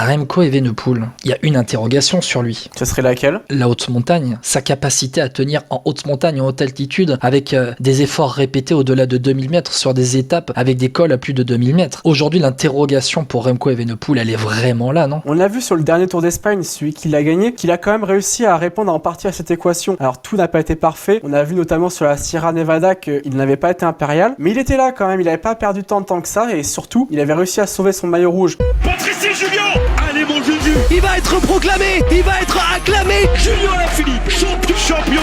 Remco Evenepoel, il y a une interrogation sur lui. Ce serait laquelle ? La haute montagne, sa capacité à tenir en haute montagne, en haute altitude, avec des efforts répétés au-delà de 2000 mètres sur des étapes avec des cols à plus de 2000 mètres. Aujourd'hui, l'interrogation pour Remco Evenepoel, elle est vraiment là, non ? On l'a vu sur le dernier Tour d'Espagne, celui qui l'a gagné, qu'il a quand même réussi à répondre en partie à cette équation. Alors tout n'a pas été parfait, on a vu notamment sur la Sierra Nevada qu'il n'avait pas été impérial, mais il était là quand même, il n'avait pas perdu tant de temps que ça, et surtout, il avait réussi à sauver son maillot rouge. Patrice Julien, allez mon Juju, il va être proclamé, il va être acclamé, Julien Alaphilippe,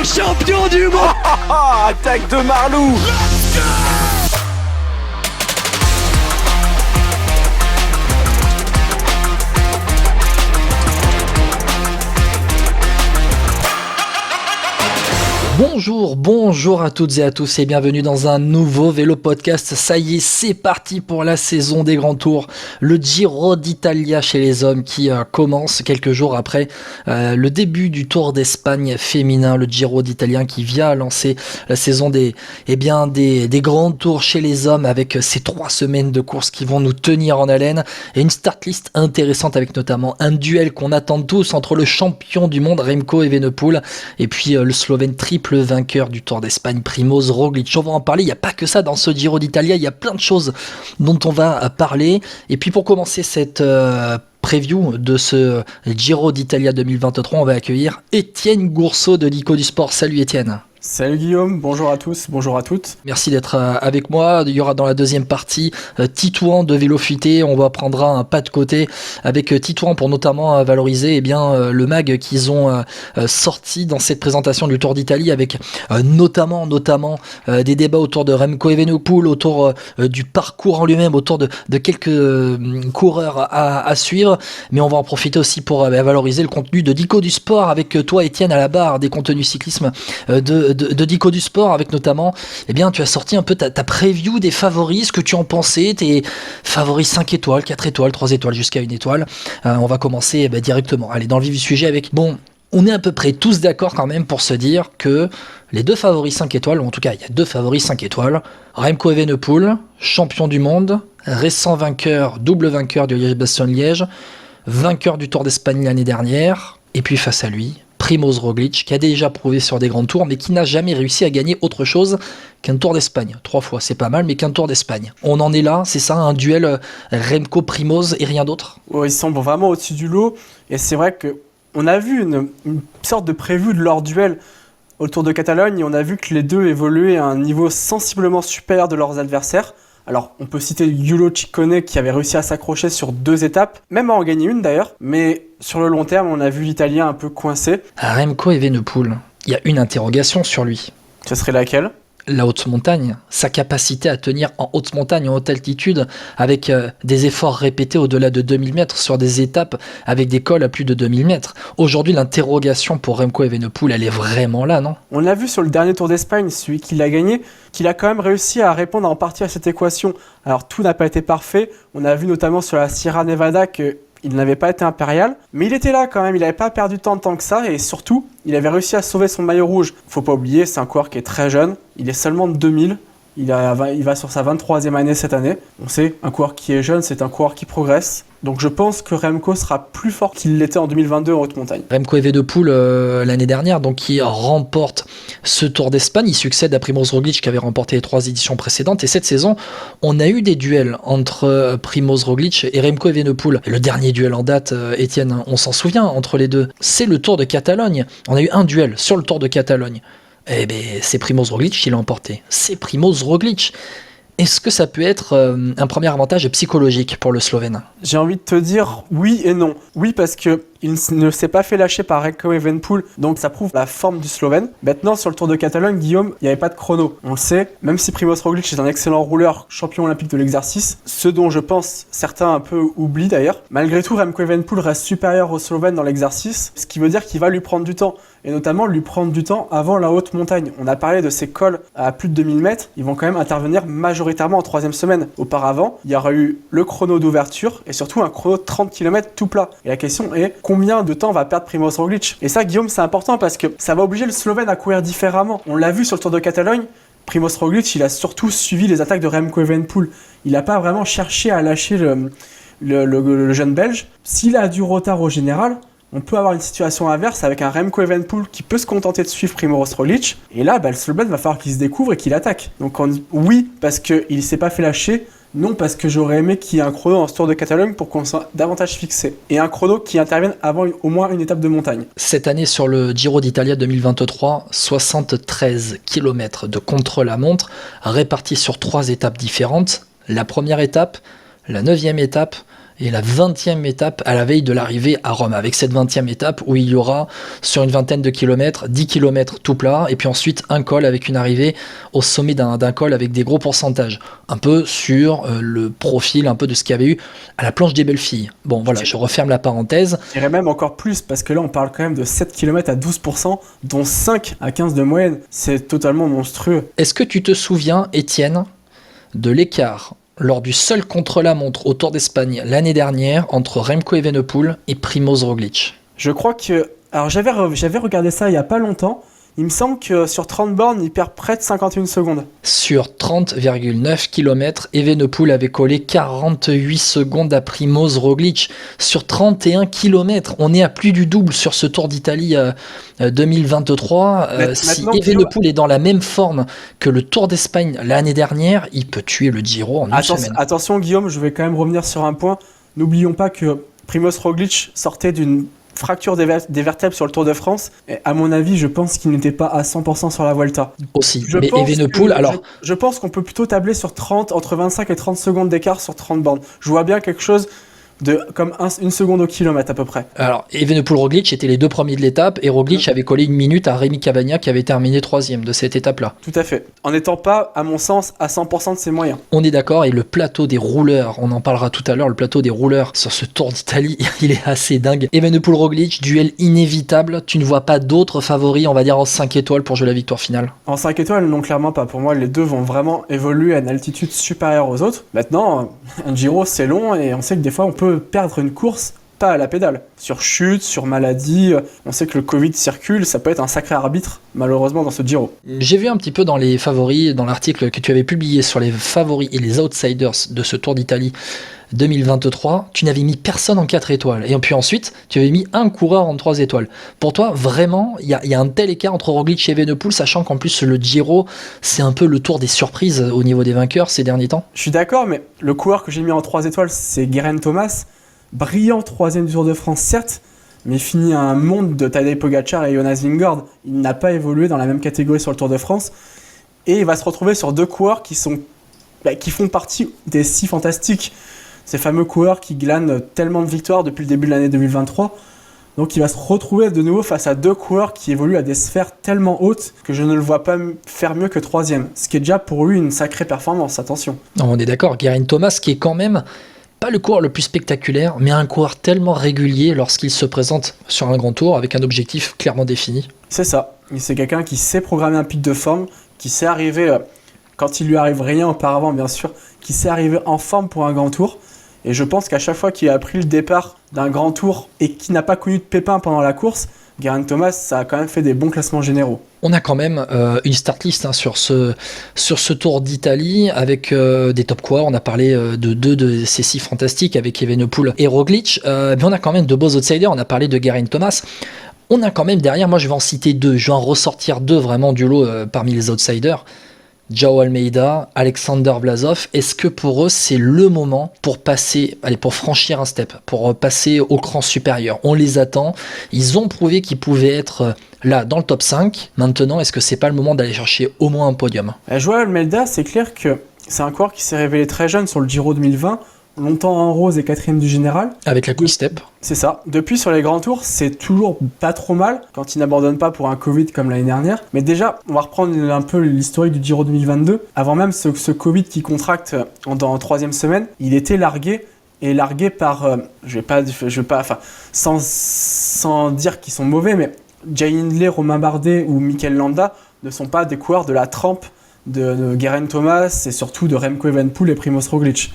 champion du monde. Attaque de Marlou. Bonjour à toutes et à tous et bienvenue dans un nouveau vélo podcast. Ça y est, c'est parti pour la saison des grands tours. Le Giro d'Italia chez les hommes qui commence quelques jours après le début du Tour d'Espagne féminin. Le Giro d'Italia qui vient lancer la saison des grands tours chez les hommes avec ces 3 semaines de course qui vont nous tenir en haleine et une start list intéressante avec notamment un duel qu'on attend tous entre le champion du monde Remco Evenepoel et puis le Slovène triple vainqueur du Tour d'Espagne Primoz Roglic. On va en parler, il n'y a pas que ça dans ce Giro d'Italia, il y a plein de choses dont on va parler. Et puis pour commencer cette preview de ce Giro d'Italia 2023, on va accueillir Étienne Gourceau de l'ICO du Sport. Salut Étienne. Salut Guillaume, bonjour à tous, bonjour à toutes. Merci d'être avec moi. Il y aura dans la deuxième partie Titouan de Vélo Futé. On va prendre un pas de côté avec Titouan pour notamment valoriser le mag qu'ils ont sorti dans cette présentation du Tour d'Italie avec notamment des débats autour de Remco Evenepoel, autour du parcours en lui-même, autour de quelques coureurs à suivre. Mais on va en profiter aussi pour valoriser le contenu de Dico du Sport avec toi Étienne à la barre des contenus cyclisme de Dico du Sport avec notamment, tu as sorti un peu ta preview des favoris, ce que tu en pensais, tes favoris 5 étoiles, 4 étoiles, 3 étoiles jusqu'à 1 étoile. On va commencer directement. Allez, dans le vif du sujet avec, on est à peu près tous d'accord quand même pour se dire que les 2 favoris 5 étoiles, ou en tout cas il y a 2 favoris 5 étoiles, Remco Evenepoel, champion du monde, récent vainqueur, double vainqueur du Liège-Bastogne-Liège, vainqueur du Tour d'Espagne l'année dernière, et puis face à lui, Primoz Roglic, qui a déjà prouvé sur des grands tours, mais qui n'a jamais réussi à gagner autre chose qu'un Tour d'Espagne. 3 fois, c'est pas mal, mais qu'un Tour d'Espagne. On en est là, c'est ça, un duel Remco-Primoz et rien d'autre ? Ils semblent vraiment au-dessus du lot, et c'est vrai qu'on a vu une sorte de prévue de leur duel au Tour de Catalogne, et on a vu que les deux évoluaient à un niveau sensiblement supérieur de leurs adversaires. Alors, on peut citer Yulo Ciccone qui avait réussi à s'accrocher sur 2 étapes, même à en gagner une d'ailleurs, mais sur le long terme, on a vu l'Italien un peu coincé. Remco Evenepoel, il y a une interrogation sur lui. Ce serait laquelle ? La haute montagne, sa capacité à tenir en haute montagne, en haute altitude, avec des efforts répétés au-delà de 2000 mètres sur des étapes avec des cols à plus de 2000 mètres. Aujourd'hui, l'interrogation pour Remco Evenepoel, elle est vraiment là, non ? On l'a vu sur le dernier Tour d'Espagne, celui qui l'a gagné, qu'il a quand même réussi à répondre en partie à cette équation. Alors tout n'a pas été parfait, on a vu notamment sur la Sierra Nevada qu'il n'avait pas été impérial, mais il était là quand même, il n'avait pas perdu tant de temps que ça, et surtout, il avait réussi à sauver son maillot rouge. Faut pas oublier, c'est un coureur qui est très jeune, il est seulement de 2000, il va sur sa 23e année cette année. On sait, un coureur qui est jeune, c'est un coureur qui progresse. Donc je pense que Remco sera plus fort qu'il l'était en 2022 en haute montagne. Remco Evenepoel l'année dernière, donc qui remporte ce Tour d'Espagne, il succède à Primoz Roglic qui avait remporté les 3 éditions précédentes. Et cette saison, on a eu des duels entre Primoz Roglic et Remco Evenepoel. Et le dernier duel en date, Étienne, on s'en souvient entre les deux, c'est le Tour de Catalogne. On a eu un duel sur le Tour de Catalogne. C'est Primoz Roglic qui l'a emporté. C'est Primoz Roglic. Est-ce que ça peut être un premier avantage psychologique pour le Slovène ? J'ai envie de te dire oui et non. Oui, parce que il ne s'est pas fait lâcher par Remco Evenepoel, donc ça prouve la forme du Slovène. Maintenant, sur le Tour de Catalogne, Guillaume, il n'y avait pas de chrono. On le sait, même si Primoz Roglic est un excellent rouleur, champion olympique de l'exercice, ce dont je pense certains un peu oublient d'ailleurs, malgré tout, Remco Evenepoel reste supérieur au Slovène dans l'exercice, ce qui veut dire qu'il va lui prendre du temps, et notamment lui prendre du temps avant la haute montagne. On a parlé de ces cols à plus de 2000 mètres, ils vont quand même intervenir majoritairement en 3e semaine. Auparavant, il y aura eu le chrono d'ouverture, et surtout un chrono de 30 km tout plat. Et la question est, combien de temps va perdre Primoz Roglic ? Et ça, Guillaume, c'est important parce que ça va obliger le Slovène à courir différemment. On l'a vu sur le Tour de Catalogne, Primoz Roglic, il a surtout suivi les attaques de Remco Evenepoel. Il n'a pas vraiment cherché à lâcher le jeune Belge. S'il a du retard au général, on peut avoir une situation inverse avec un Remco Evenepoel qui peut se contenter de suivre Primož Roglič. Et là, le Slovène va falloir qu'il se découvre et qu'il attaque. Donc oui, parce qu'il ne s'est pas fait lâcher. Non, parce que j'aurais aimé qu'il y ait un chrono dans ce Tour de Catalogne pour qu'on soit davantage fixé. Et un chrono qui intervienne avant au moins une étape de montagne. Cette année, sur le Giro d'Italia 2023, 73 km de contre-la-montre répartis sur 3 étapes différentes. La première étape, la 9e étape et la 20e étape à la veille de l'arrivée à Rome. Avec cette 20e étape où il y aura sur une vingtaine de kilomètres, 10 km tout plat et puis ensuite un col avec une arrivée au sommet d'un col avec des gros pourcentages. Un peu sur le profil un peu de ce qu'il y avait eu à la planche des belles filles. Bon voilà, je referme la parenthèse. Je dirais même encore plus parce que là on parle quand même de 7 km à 12%, dont 5 à 15 de moyenne. C'est totalement monstrueux. Est-ce que tu te souviens, Étienne, de l'écart lors du seul contre-la-montre au Tour d'Espagne l'année dernière entre Remco Evenepoel et Primož Roglič? Je crois que... Alors j'avais regardé ça il y a pas longtemps. Il me semble que sur 30 bornes, il perd près de 51 secondes. Sur 30,9 km, Evenepoel avait collé 48 secondes à Primož Roglič. Sur 31 km, on est à plus du double sur ce Tour d'Italie 2023. Si Evenepoel est dans la même forme que le Tour d'Espagne l'année dernière, il peut tuer le Giro en une semaine. Attention Guillaume, je vais quand même revenir sur un point. N'oublions pas que Primož Roglič sortait d'une fracture des vertèbres sur le Tour de France, et à mon avis, je pense qu'il n'était pas à 100% sur la Vuelta. Aussi, mais Evenepoel, alors... Je pense qu'on peut plutôt tabler sur entre 25 et 30 secondes d'écart sur 30 bornes. Je vois bien quelque chose comme une seconde au kilomètre à peu près. Alors, Evenepoel-Roglič étaient les 2 premiers de l'étape, et Roglič avait collé 1 minute à Rémi Cavagna qui avait terminé 3e de cette étape-là. Tout à fait. En n'étant pas, à mon sens, à 100% de ses moyens. On est d'accord, et le plateau des rouleurs, on en parlera tout à l'heure, le plateau des rouleurs sur ce Tour d'Italie, il est assez dingue. Evenepoel-Roglič, duel inévitable, tu ne vois pas d'autres favoris, on va dire en 5 étoiles pour jouer la victoire finale? En 5 étoiles, non, clairement pas. Pour moi, les deux vont vraiment évoluer à une altitude supérieure aux autres. Maintenant, un Giro, c'est long, et on sait que des fois, on peut perdre une course pas à la pédale. Sur chute, sur maladie, on sait que le Covid circule, ça peut être un sacré arbitre, malheureusement, dans ce Giro. J'ai vu un petit peu dans les favoris, dans l'article que tu avais publié sur les favoris et les outsiders de ce Tour d'Italie 2023, tu n'avais mis personne en 4 étoiles. Et puis ensuite, tu avais mis un coureur en 3 étoiles. Pour toi, vraiment, il y a un tel écart entre Roglič et Evenepoel, sachant qu'en plus, le Giro, c'est un peu le tour des surprises au niveau des vainqueurs ces derniers temps? Je suis d'accord, mais le coureur que j'ai mis en 3 étoiles, c'est Geraint Thomas. Brillant 3e du Tour de France, certes, mais il finit un monde de Tadej Pogačar et Jonas Vingegaard. Il n'a pas évolué dans la même catégorie sur le Tour de France. Et il va se retrouver sur 2 coureurs qui font partie des 6 fantastiques. Ces fameux coureurs qui glanent tellement de victoires depuis le début de l'année 2023. Donc il va se retrouver de nouveau face à 2 coureurs qui évoluent à des sphères tellement hautes que je ne le vois pas faire mieux que 3e. Ce qui est déjà pour lui une sacrée performance, attention. Non, on est d'accord, Geraint Thomas qui est quand même... pas le coureur le plus spectaculaire, mais un coureur tellement régulier lorsqu'il se présente sur un grand tour avec un objectif clairement défini. C'est ça. C'est quelqu'un qui sait programmer un pic de forme, qui sait arriver, quand il lui arrive rien auparavant bien sûr, qui sait arriver en forme pour un grand tour. Et je pense qu'à chaque fois qu'il a pris le départ d'un grand tour et qui n'a pas connu de pépins pendant la course, Geraint Thomas, ça a quand même fait des bons classements généraux. On a quand même une start list sur ce Tour d'Italie avec des top coureurs. On a parlé de 2 de ces 6 fantastiques avec Evenepoel et Roglič. Mais on a quand même de beaux outsiders. On a parlé de Geraint Thomas. On a quand même derrière, moi je vais en citer 2. Je vais en ressortir 2 vraiment du lot parmi les outsiders. João Almeida, Alexander Vlasov, est-ce que pour eux c'est le moment pour pour franchir un step, pour passer au cran supérieur? On les attend, ils ont prouvé qu'ils pouvaient être là dans le top 5, maintenant est-ce que c'est pas le moment d'aller chercher au moins un podium? João Almeida, c'est clair que c'est un coureur qui s'est révélé très jeune sur le Giro 2020, longtemps en rose et 4e du général. Avec la Quick Step. C'est ça. Depuis, sur les grands tours, c'est toujours pas trop mal quand il n'abandonne pas pour un Covid comme l'année dernière. Mais déjà, on va reprendre un peu l'historique du Giro 2022. Avant même ce Covid qui contracte dans la 3e semaine, il était largué par, sans dire qu'ils sont mauvais, mais Jay Hindley, Romain Bardet ou Mikel Landa ne sont pas des coureurs de la trempe de Geraint Thomas et surtout de Remco Evenepoel et Primož Roglič.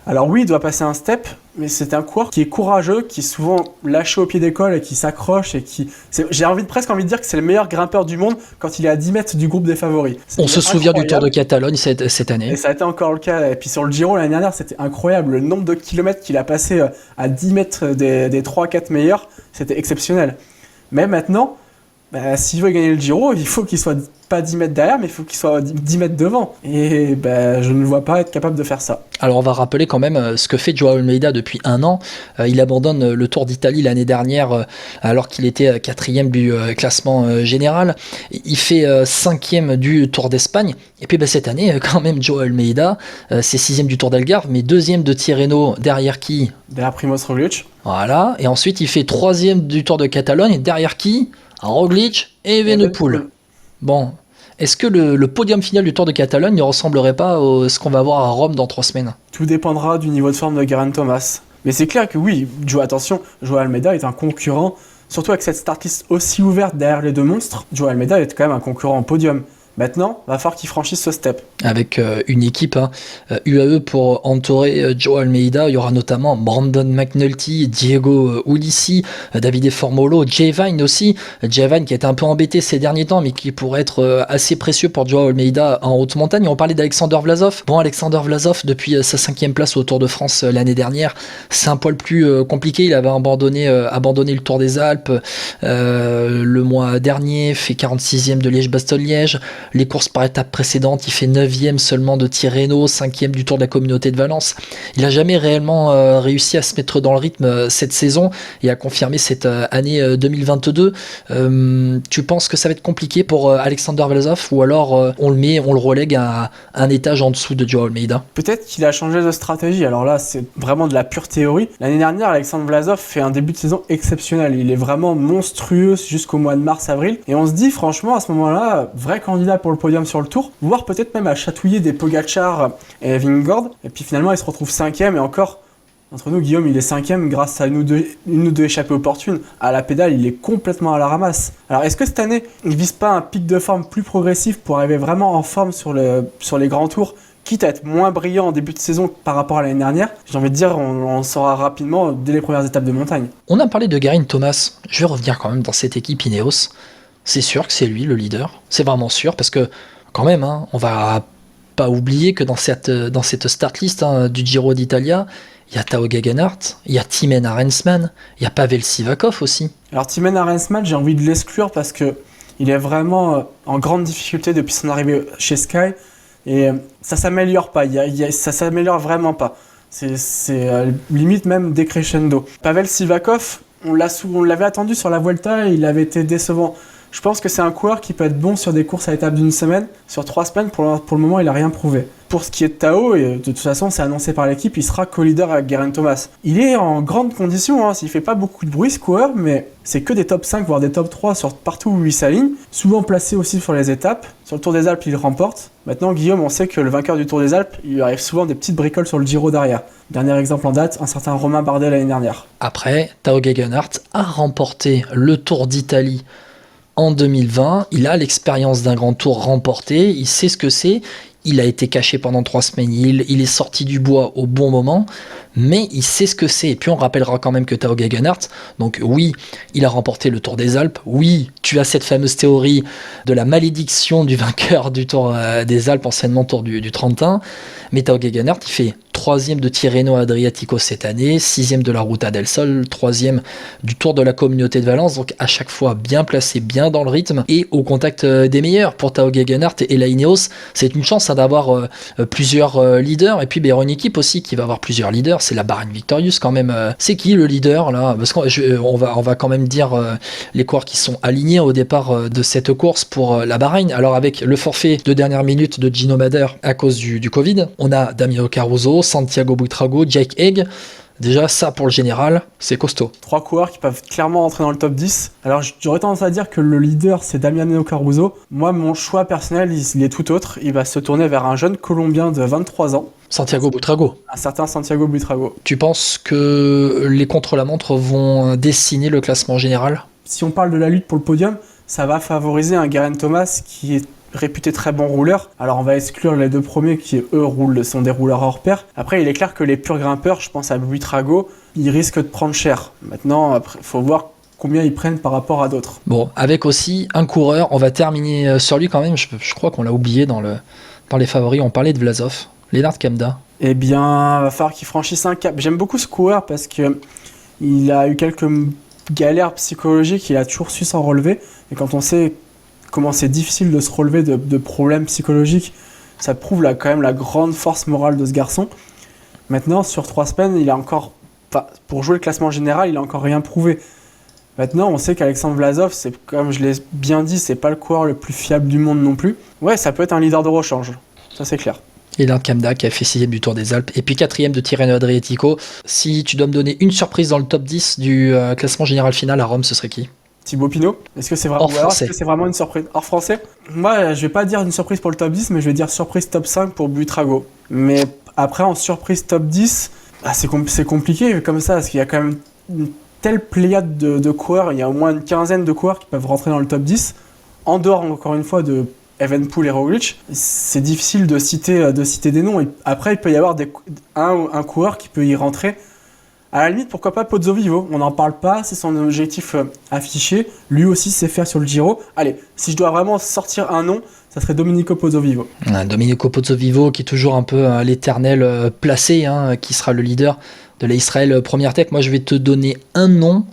Alors oui, il doit passer un step, mais c'est un coureur qui est courageux, qui est souvent lâché au pied d'école et qui s'accroche et qui... J'ai presque envie de dire que c'est le meilleur grimpeur du monde quand il est à 10 mètres du groupe des favoris. On se souvient du Tour de Catalogne cette année. Et ça a été encore le cas. Et puis sur le Giro l'année dernière, c'était incroyable. Le nombre de kilomètres qu'il a passé à 10 mètres des 3-4 meilleurs, c'était exceptionnel. Mais maintenant, s'il veut gagner le Giro, il faut qu'il soit pas 10 mètres derrière, mais il faut qu'il soit 10 mètres devant. Et je ne le vois pas être capable de faire ça. Alors on va rappeler quand même ce que fait Joao Almeida depuis un an. Il abandonne le Tour d'Italie l'année dernière alors qu'il était 4e du classement général. Il fait 5e du Tour d'Espagne. Et puis cette année, quand même, Joao Almeida, c'est 6e du Tour d'Algarve, mais 2e de Tirreno, derrière qui ? Derrière Primoz Roglic. Voilà. Et ensuite, il fait 3e du Tour de Catalogne, derrière qui ? Roglic et Evenepoel. Bon, est-ce que le podium final du Tour de Catalogne ne ressemblerait pas à ce qu'on va voir à Rome dans 3 semaines ? Tout dépendra du niveau de forme de Geraint Thomas. Mais c'est clair que oui, Joao Almeida est un concurrent, surtout avec cette start-list aussi ouverte derrière les deux monstres. Joao Almeida est quand même un concurrent en podium. Maintenant, il va falloir qu'il franchisse ce step. Avec une équipe UAE pour entourer Joao Almeida, il y aura notamment Brandon McNulty, Diego Ulissi, Davide Formolo, Jay Vine aussi. Jay Vine qui a été un peu embêté ces derniers temps, mais qui pourrait être assez précieux pour Joao Almeida en haute montagne. On parlait d'Alexander Vlasov. Bon, Alexander Vlasov, depuis sa 5e place au Tour de France l'année dernière, c'est un poil plus compliqué. Il avait abandonné le Tour des Alpes le mois dernier, fait 46e de Liège-Bastogne-Liège. Les courses par étapes précédentes, il fait 9e seulement de Tirreno, 5e du Tour de la Communauté de Valence. Il n'a jamais réellement réussi à se mettre dans le rythme cette saison et à confirmer cette année 2022. Tu penses que ça va être compliqué pour Alexander Vlasov ou alors on le relègue à un étage en dessous de Joao Almeida ? Peut-être qu'il a changé de stratégie. Alors là, c'est vraiment de la pure théorie. L'année dernière, Alexander Vlasov fait un début de saison exceptionnel. Il est vraiment monstrueux jusqu'au mois de mars-avril. Et on se dit, franchement, à ce moment-là, vrai candidat pour le podium sur le Tour, voire peut-être même à chatouiller des Pogacar et Vingegaard. Et puis finalement, il se retrouve 5e et encore, entre nous, Guillaume, il est 5e grâce à une ou deux échappées opportunes. À la pédale, il est complètement à la ramasse. Alors, est-ce que cette année, il vise pas un pic de forme plus progressif pour arriver vraiment en forme sur les grands tours, quitte à être moins brillant en début de saison par rapport à l'année dernière? J'ai envie de dire, on saura rapidement dès les premières étapes de montagne. On a parlé de Geraint Thomas. Je vais revenir quand même dans cette équipe Ineos. C'est sûr que c'est lui le leader. C'est vraiment sûr parce que, quand même, on va pas oublier que dans cette start list du Giro d'Italia, il y a Tao Gegenhardt, il y a Timen Arensman, il y a Pavel Sivakov aussi. Alors Timen Arensman, j'ai envie de l'exclure parce que il est vraiment en grande difficulté depuis son arrivée chez Sky et ça s'améliore pas, ça s'améliore vraiment pas. C'est limite même décrescendo. Pavel Sivakov, on l'avait attendu sur la Vuelta et il avait été décevant. Je pense que c'est un coureur qui peut être bon sur des courses à l'étape d'une semaine. Sur 3 semaines, pour le moment, il n'a rien prouvé. Pour ce qui est de Tao, et de toute façon, c'est annoncé par l'équipe, il sera co-leader avec Geraint Thomas. Il est en grande condition, il fait pas beaucoup de bruit ce coureur, mais c'est que des top 5, voire des top 3 sur partout où il s'aligne. Souvent placé aussi sur les étapes. Sur le Tour des Alpes, il remporte. Maintenant, Guillaume, on sait que le vainqueur du Tour des Alpes, il lui arrive souvent des petites bricoles sur le Giro derrière. Dernier exemple en date, un certain Romain Bardet l'année dernière. Après, Tao Gegenhardt a remporté le Tour d'Italie en 2020, il a l'expérience d'un grand tour remporté, il sait ce que c'est, il a été caché pendant 3 semaines, il est sorti du bois au bon moment, mais il sait ce que c'est. Et puis on rappellera quand même que Tao Gegenhardt, donc oui, il a remporté le Tour des Alpes, oui, tu as cette fameuse théorie de la malédiction du vainqueur du Tour des Alpes, anciennement Tour du Trentin, mais Tao Gegenhardt, il fait 3e de Tirreno Adriatico cette année, 6e de la Ruta del Sol, 3e du Tour de la Communauté de Valence, donc à chaque fois bien placé, bien dans le rythme et au contact des meilleurs. Pour Tao Gegenhardt et la Ineos, c'est une chance d'avoir plusieurs leaders, et puis il y aura une équipe aussi qui va avoir plusieurs leaders, c'est la Bahrain Victorious quand même. C'est qui le leader là? Parce qu'on va quand même dire les coureurs qui sont alignés au départ de cette course pour la Bahreïn. Alors avec le forfait de dernière minute de Gino Mader à cause du Covid, on a Damiano Caruso, Santiago Buitrago, Jake Haig. Déjà, ça pour le général, c'est costaud. 3 coureurs qui peuvent clairement entrer dans le top 10. Alors, j'aurais tendance à dire que le leader, c'est Damiano Caruso. Moi, mon choix personnel, il est tout autre. Il va se tourner vers un jeune Colombien de 23 ans. Santiago Buitrago. Un certain Santiago Buitrago. Tu penses que les contre-la-montre vont dessiner le classement général? Si on parle de la lutte pour le podium, ça va favoriser un Geraint Thomas qui est réputés très bons rouleurs. Alors on va exclure les 2 premiers qui, eux, sont des rouleurs hors pair. Après, il est clair que les purs grimpeurs, je pense à Buitrago, ils risquent de prendre cher. Maintenant, il faut voir combien ils prennent par rapport à d'autres. Bon, avec aussi un coureur, on va terminer sur lui quand même, je crois qu'on l'a oublié dans les favoris, on parlait de Vlasov, Lennart Kamda. Eh bien, il va falloir qu'il franchisse un cap. J'aime beaucoup ce coureur parce que il a eu quelques galères psychologiques, il a toujours su s'en relever. Et quand on sait comment c'est difficile de se relever de problèmes psychologiques, ça prouve quand même la grande force morale de ce garçon. Maintenant, sur 3 semaines, il a encore, pour jouer le classement général, il a encore rien prouvé. Maintenant, on sait qu'Alexandre Vlasov, c'est, comme je l'ai bien dit, c'est pas le coureur le plus fiable du monde non plus. Ouais, ça peut être un leader de rechange, ça c'est clair. Lennart Kamda qui a fait 6ème du Tour des Alpes et puis 4ème de Tirreno Adriatico. Si tu dois me donner une surprise dans le top 10 du classement général final à Rome, ce serait qui ? Thibaut Pinot, est-ce que c'est vraiment une surprise hors français? Moi, je vais pas dire une surprise pour le top 10, mais je vais dire surprise top 5 pour Buitrago. Mais après, en surprise top 10, c'est compliqué comme ça, parce qu'il y a quand même une telle pléiade de coureurs, il y a au moins une quinzaine de coureurs qui peuvent rentrer dans le top 10, en dehors, encore une fois, de Evenepoel et Roglic. C'est difficile de citer des noms. Et après, il peut y avoir un coureur qui peut y rentrer. À la limite, pourquoi pas Pozzovivo? On n'en parle pas, c'est son objectif affiché. Lui aussi sait faire sur le Giro. Allez, si je dois vraiment sortir un nom, ça serait Domenico Pozzovivo. Domenico Pozzovivo qui est toujours un peu l'éternel placé, qui sera le leader de la Israël Première Tech. Moi, je vais te donner un nom,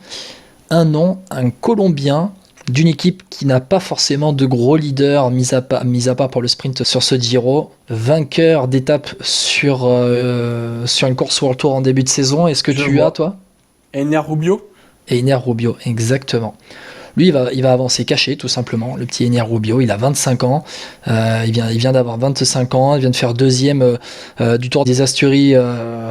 un Colombien d'une équipe qui n'a pas forcément de gros leaders, mis à part pour le sprint sur ce Giro, vainqueur d'étape sur une course World Tour en début de saison. Est-ce que tu as, toi ? Ener Rubio. Ener Rubio, exactement. Lui, il va avancer caché, tout simplement. Le petit Ener Rubio, il a 25 ans. Il vient d'avoir 25 ans. Il vient de faire 2e du Tour des Asturies,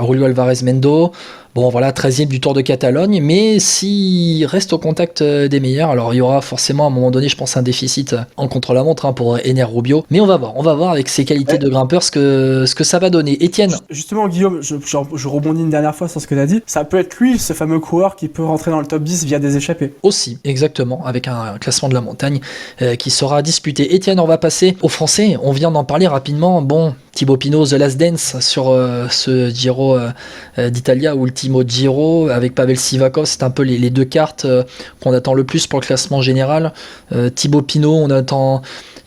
Julio Alvarez Mendo. Bon, voilà, 13e du Tour de Catalogne. Mais s'il reste au contact des meilleurs, alors il y aura forcément à un moment donné, je pense, un déficit en contre-la-montre pour Ener Rubio. Mais on va voir avec ses qualités de grimpeur ce que ça va donner. Étienne. Justement, Guillaume, je rebondis une dernière fois sur ce que tu as dit. Ça peut être lui, ce fameux coureur qui peut rentrer dans le top 10 via des échappées. Aussi, exactement, avec un classement de la montagne qui sera disputé. Étienne, on va passer aux Français. On vient d'en parler rapidement. Bon, Thibaut Pinot, The Last Dance sur ce Giro d'Italia, Ultimo Giro, avec Pavel Sivakov, c'est un peu les 2 cartes qu'on attend le plus pour le classement général. Thibaut Pinot, il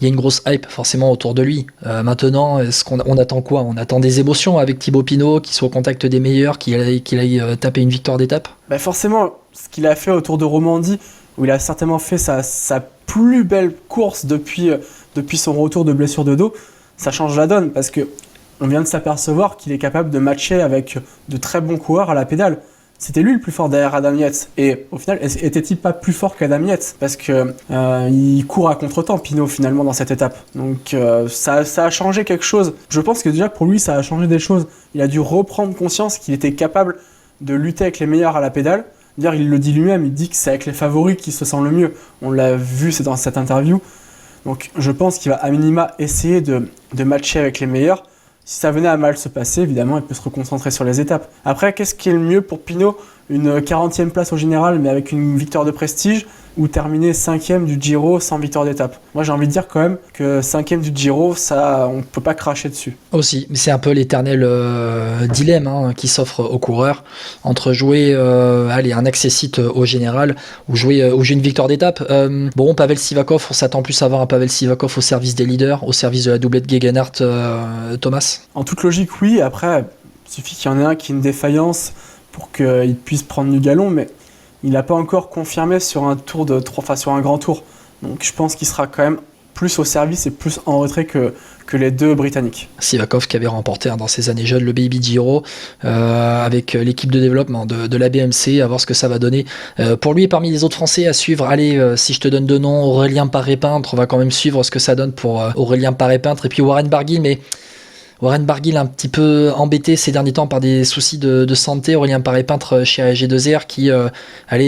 y a une grosse hype forcément autour de lui. Maintenant, on attend quoi ? On attend des émotions avec Thibaut Pinot, qu'il soit au contact des meilleurs, qu'il aille taper une victoire d'étape. Forcément, ce qu'il a fait autour de Romandie, où il a certainement fait sa plus belle course depuis son retour de blessure de dos, ça change la donne parce que on vient de s'apercevoir qu'il est capable de matcher avec de très bons coureurs à la pédale. C'était lui le plus fort derrière Adam Yates. Et au final, était-il pas plus fort qu'Adam Yates? Parce que il court à contre-temps, Pinot, finalement, dans cette étape. Donc ça a changé quelque chose. Je pense que déjà, pour lui, ça a changé des choses. Il a dû reprendre conscience qu'il était capable de lutter avec les meilleurs à la pédale. D'ailleurs, il le dit lui-même, il dit que c'est avec les favoris qu'il se sent le mieux. On l'a vu, c'est dans cette interview. Donc je pense qu'il va à minima essayer de matcher avec les meilleurs. Si ça venait à mal se passer, évidemment, il peut se reconcentrer sur les étapes. Après, qu'est-ce qui est le mieux pour Pinot ? Une 40e place au général, mais avec une victoire de prestige, ou terminer 5e du Giro sans victoire d'étape. Moi, j'ai envie de dire quand même que 5e du Giro, ça, on peut pas cracher dessus. Aussi, mais c'est un peu l'éternel dilemme qui s'offre aux coureurs entre jouer un accessite au général ou jouer une victoire d'étape. Bon, Pavel Sivakov, on s'attend plus à voir un Pavel Sivakov au service des leaders, au service de la doublette Gegenhardt-Thomas. En toute logique, oui. Après, il suffit qu'il y en ait un qui ait une défaillance pour qu'il puisse prendre du galon, mais il n'a pas encore confirmé sur un grand tour. Donc je pense qu'il sera quand même plus au service et plus en retrait que les 2 Britanniques. Sivakov qui avait remporté dans ses années jeunes le Baby Giro avec l'équipe de développement de la BMC, à voir ce que ça va donner pour lui. Et parmi les autres Français à suivre, allez, si je te donne 2 noms, Aurélien Paré-Peintre, on va quand même suivre ce que ça donne pour Aurélien Paré-Peintre et puis Warren Barguil, mais Warren Barguil un petit peu embêté ces derniers temps par des soucis de santé. Aurélien Paré-Peintre chez AG2R qui,